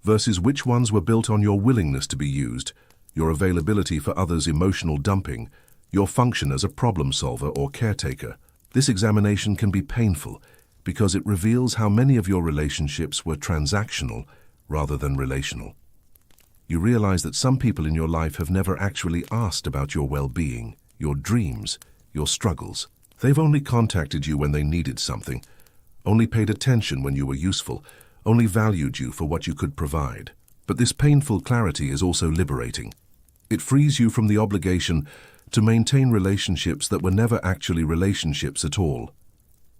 versus which ones were built on your willingness to be used, your availability for others' emotional dumping, your function as a problem solver or caretaker. This examination can be painful because it reveals how many of your relationships were transactional rather than relational. You realize that some people in your life have never actually asked about your well-being, your dreams, your struggles. They've only contacted you when they needed something, only paid attention when you were useful, only valued you for what you could provide. But this painful clarity is also liberating. It frees you from the obligation to maintain relationships that were never actually relationships at all.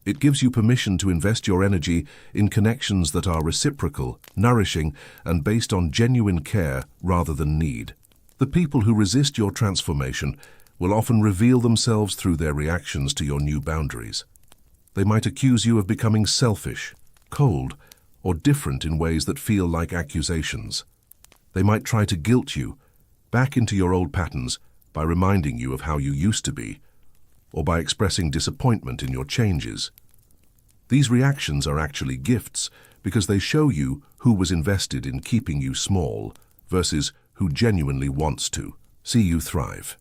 It gives you permission to invest your energy in connections that are reciprocal, nourishing, and based on genuine care rather than need. The people who resist your transformation will often reveal themselves through their reactions to your new boundaries. They might accuse you of becoming selfish, cold, or different in ways that feel like accusations. They might try to guilt you back into your old patterns by reminding you of how you used to be, or by expressing disappointment in your changes. These reactions are actually gifts because they show you who was invested in keeping you small versus who genuinely wants to see you thrive.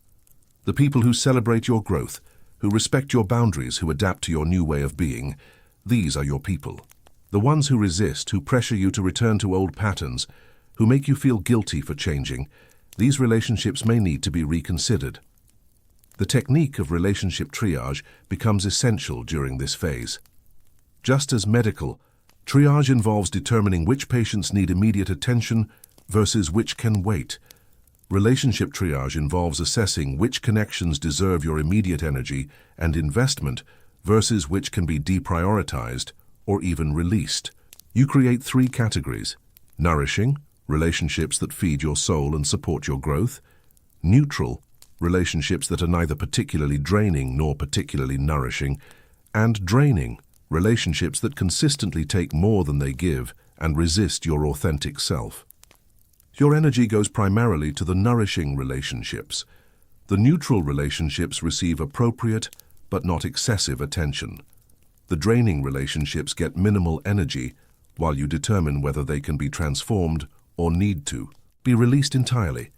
The people who celebrate your growth, who respect your boundaries, who adapt to your new way of being, these are your people. The ones who resist, who pressure you to return to old patterns, who make you feel guilty for changing, these relationships may need to be reconsidered. The technique of relationship triage becomes essential during this phase. Just as medical, triage involves determining which patients need immediate attention versus which can wait. Relationship triage involves assessing which connections deserve your immediate energy and investment versus which can be deprioritized or even released. You create 3 categories: nourishing, relationships that feed your soul and support your growth; neutral, relationships that are neither particularly draining nor particularly nourishing; and draining, relationships that consistently take more than they give and resist your authentic self. Your energy goes primarily to the nourishing relationships. The neutral relationships receive appropriate but not excessive attention. The draining relationships get minimal energy while you determine whether they can be transformed or need to be released entirely.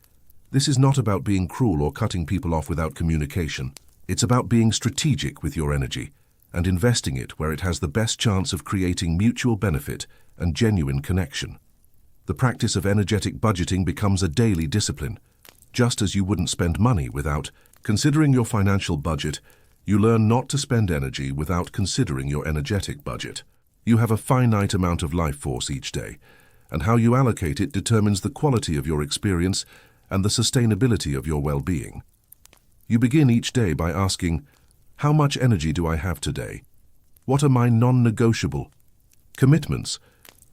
This is not about being cruel or cutting people off without communication. It's about being strategic with your energy and investing it where it has the best chance of creating mutual benefit and genuine connection. The practice of energetic budgeting becomes a daily discipline. Just as you wouldn't spend money without considering your financial budget, you learn not to spend energy without considering your energetic budget. You have a finite amount of life force each day, and how you allocate it determines the quality of your experience and the sustainability of your well-being. You begin each day by asking, how much energy do I have today? What are my non-negotiable commitments?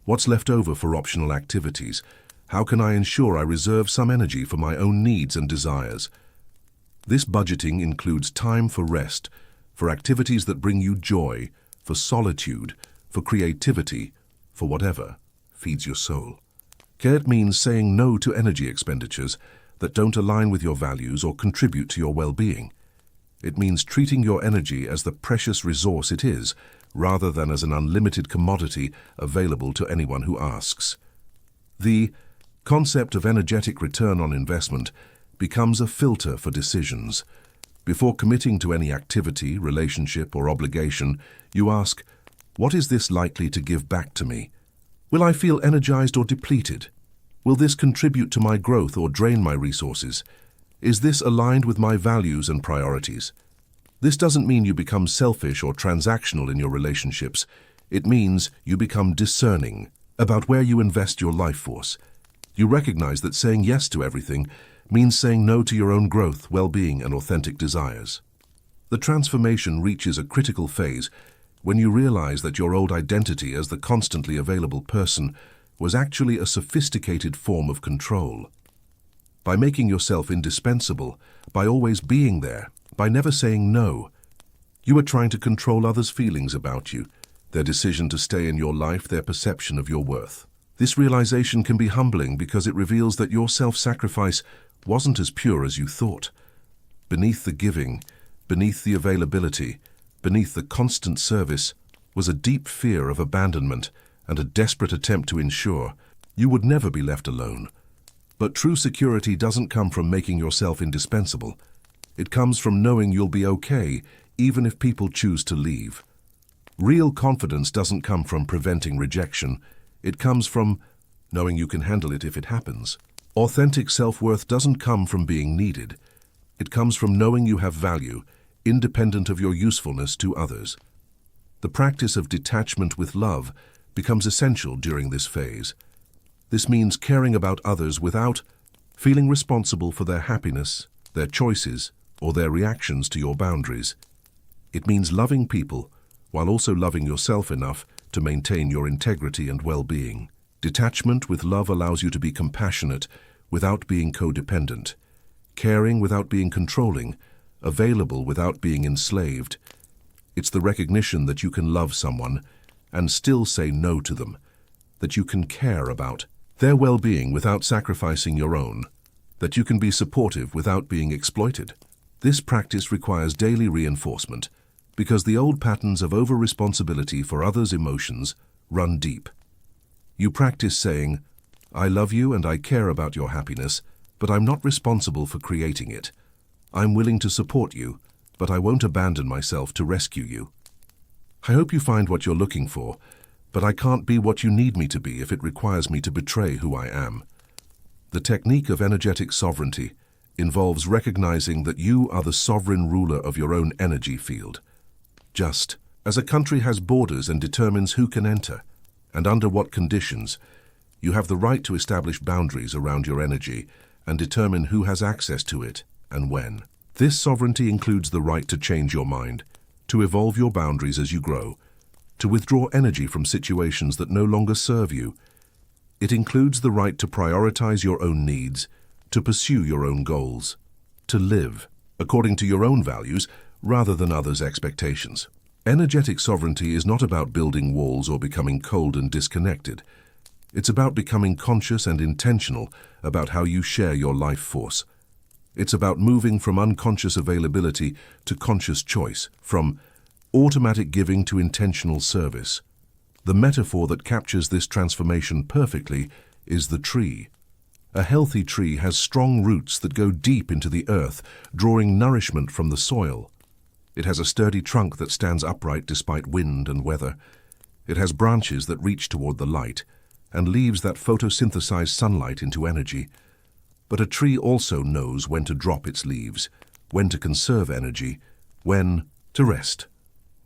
What's left over for optional activities? How can I ensure I reserve some energy for my own needs and desires? This budgeting includes time for rest, for activities that bring you joy, for solitude, for creativity, for whatever feeds your soul. Care means saying no to energy expenditures that don't align with your values or contribute to your well-being. It means treating your energy as the precious resource it is, rather than as an unlimited commodity available to anyone who asks. The concept of energetic return on investment becomes a filter for decisions. Before committing to any activity, relationship, or obligation, you ask, what is this likely to give back to me? Will I feel energized or depleted? Will this contribute to my growth or drain my resources? Is this aligned with my values and priorities? This doesn't mean you become selfish or transactional in your relationships. It means you become discerning about where you invest your life force. You recognize that saying yes to everything means saying no to your own growth, well-being, and authentic desires. The transformation reaches a critical phase when you realize that your old identity as the constantly available person was actually a sophisticated form of control. By making yourself indispensable, by always being there, by never saying no, you are trying to control others' feelings about you, their decision to stay in your life, their perception of your worth. This realization can be humbling because it reveals that your self-sacrifice wasn't as pure as you thought. Beneath the giving, beneath the availability, beneath the constant service, was a deep fear of abandonment and a desperate attempt to ensure you would never be left alone. But true security doesn't come from making yourself indispensable. It comes from knowing you'll be okay, even if people choose to leave. Real confidence doesn't come from preventing rejection. It comes from knowing you can handle it if it happens. Authentic self-worth doesn't come from being needed. It comes from knowing you have value, independent of your usefulness to others. The practice of detachment with love becomes essential during this phase. This means caring about others without feeling responsible for their happiness, their choices, or their reactions to your boundaries. It means loving people while also loving yourself enough to maintain your integrity and well-being. Detachment with love allows you to be compassionate without being codependent, caring without being controlling, available without being enslaved. It's the recognition that you can love someone and still say no to them, that you can care about their well-being without sacrificing your own, that you can be supportive without being exploited. This practice requires daily reinforcement because the old patterns of over-responsibility for others' emotions run deep. You practice saying, "I love you and I care about your happiness, but I'm not responsible for creating it. I'm willing to support you, but I won't abandon myself to rescue you. I hope you find what you're looking for, but I can't be what you need me to be if it requires me to betray who I am." The technique of energetic sovereignty involves recognizing that you are the sovereign ruler of your own energy field. Just as a country has borders and determines who can enter, and under what conditions, you have the right to establish boundaries around your energy and determine who has access to it and when. This sovereignty includes the right to change your mind, to evolve your boundaries as you grow, to withdraw energy from situations that no longer serve you. It includes the right to prioritize your own needs, to pursue your own goals, to live according to your own values rather than others' expectations. Energetic sovereignty is not about building walls or becoming cold and disconnected. It's about becoming conscious and intentional about how you share your life force. It's about moving from unconscious availability to conscious choice, from automatic giving to intentional service. The metaphor that captures this transformation perfectly is the tree. A healthy tree has strong roots that go deep into the earth, drawing nourishment from the soil. It has a sturdy trunk that stands upright despite wind and weather. It has branches that reach toward the light, and leaves that photosynthesize sunlight into energy. But a tree also knows when to drop its leaves, when to conserve energy, when to rest.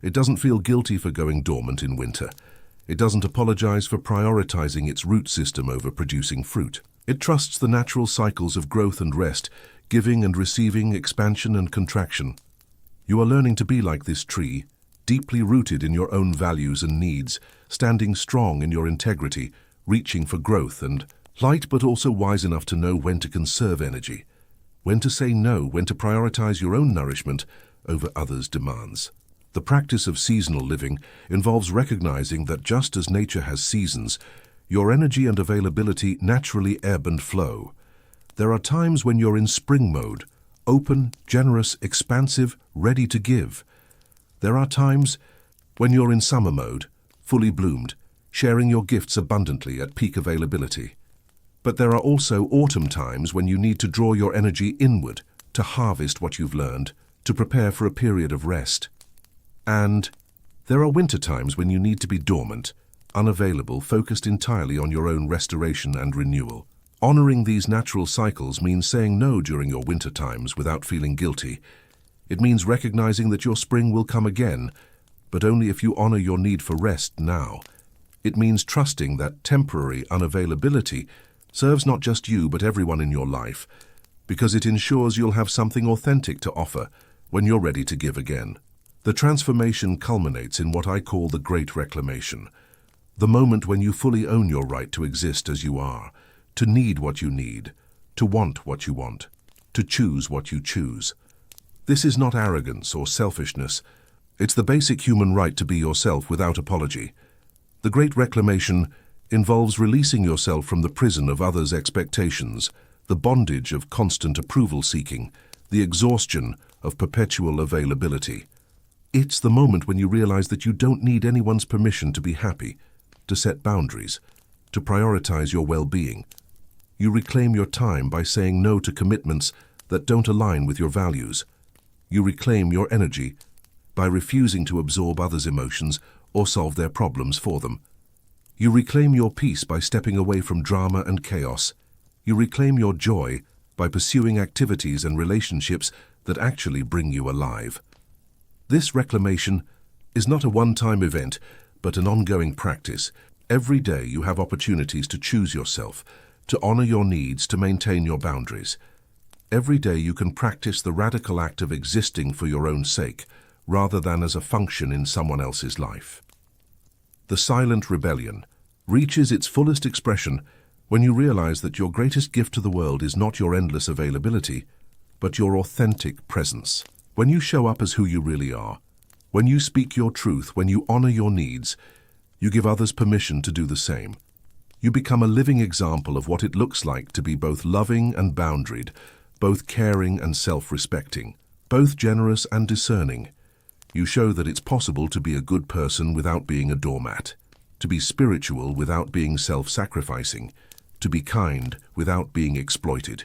It doesn't feel guilty for going dormant in winter. It doesn't apologize for prioritizing its root system over producing fruit. It trusts the natural cycles of growth and rest, giving and receiving, expansion and contraction. You are learning to be like this tree, deeply rooted in your own values and needs, standing strong in your integrity, reaching for growth and light, but also wise enough to know when to conserve energy, when to say no, when to prioritize your own nourishment over others' demands. The practice of seasonal living involves recognizing that just as nature has seasons, your energy and availability naturally ebb and flow. There are times when you're in spring mode, open, generous, expansive, ready to give. There are times when you're in summer mode, fully bloomed, sharing your gifts abundantly at peak availability. But there are also autumn times when you need to draw your energy inward to harvest what you've learned, to prepare for a period of rest. And there are winter times when you need to be dormant, unavailable, focused entirely on your own restoration and renewal. Honoring these natural cycles means saying no during your winter times without feeling guilty. It means recognizing that your spring will come again, but only if you honor your need for rest now. It means trusting that temporary unavailability serves not just you but everyone in your life, because it ensures you'll have something authentic to offer when you're ready to give again. The transformation culminates in what I call the Great Reclamation, the moment when you fully own your right to exist as you are, to need what you need, to want what you want, to choose what you choose. This is not arrogance or selfishness. It's the basic human right to be yourself without apology. The Great Reclamation involves releasing yourself from the prison of others' expectations, the bondage of constant approval seeking, the exhaustion of perpetual availability. It's the moment when you realize that you don't need anyone's permission to be happy, to set boundaries, to prioritize your well-being. You reclaim your time by saying no to commitments that don't align with your values. You reclaim your energy by refusing to absorb others' emotions or solve their problems for them. You reclaim your peace by stepping away from drama and chaos. You reclaim your joy by pursuing activities and relationships that actually bring you alive. This reclamation is not a one-time event, but an ongoing practice. Every day you have opportunities to choose yourself, to honor your needs, to maintain your boundaries. Every day you can practice the radical act of existing for your own sake, rather than as a function in someone else's life. The silent rebellion reaches its fullest expression when you realize that your greatest gift to the world is not your endless availability, but your authentic presence. When you show up as who you really are, when you speak your truth, when you honor your needs, you give others permission to do the same. You become a living example of what it looks like to be both loving and boundaried, both caring and self-respecting, both generous and discerning. You show that it's possible to be a good person without being a doormat, to be spiritual without being self-sacrificing, to be kind without being exploited.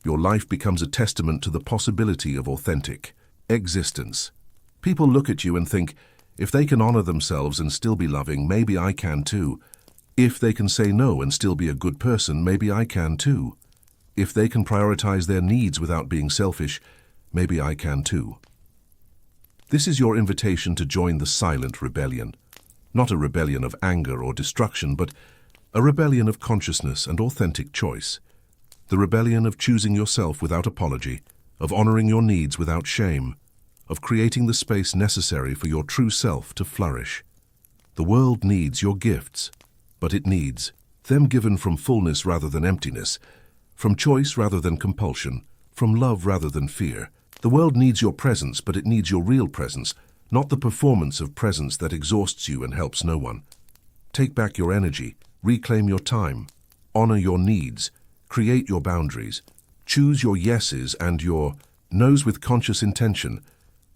Your life becomes a testament to the possibility of authentic existence. People look at you and think, if they can honor themselves and still be loving, maybe I can too. If they can say no and still be a good person, maybe I can too. If they can prioritize their needs without being selfish, maybe I can too. This is your invitation to join the silent rebellion. Not a rebellion of anger or destruction, but a rebellion of consciousness and authentic choice. The rebellion of choosing yourself without apology, of honoring your needs without shame, of creating the space necessary for your true self to flourish. The world needs your gifts, but it needs them given from fullness rather than emptiness, from choice rather than compulsion, from love rather than fear. The world needs your presence, but it needs your real presence, not the performance of presence that exhausts you and helps no one. Take back your energy, reclaim your time, honor your needs, create your boundaries, choose your yeses and your nos with conscious intention.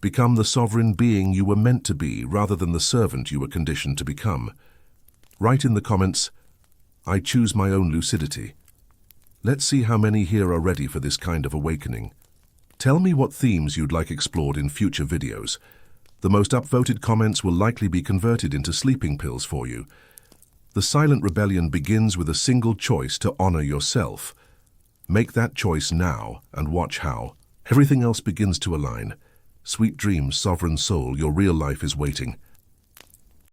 Become the sovereign being you were meant to be rather than the servant you were conditioned to become. Write in the comments, I choose my own lucidity. Let's see how many here are ready for this kind of awakening. Tell me what themes you'd like explored in future videos. The most upvoted comments will likely be converted into sleeping pills for you. The silent rebellion begins with a single choice to honor yourself. Make that choice now and watch how everything else begins to align. Sweet dreams, sovereign soul, your real life is waiting.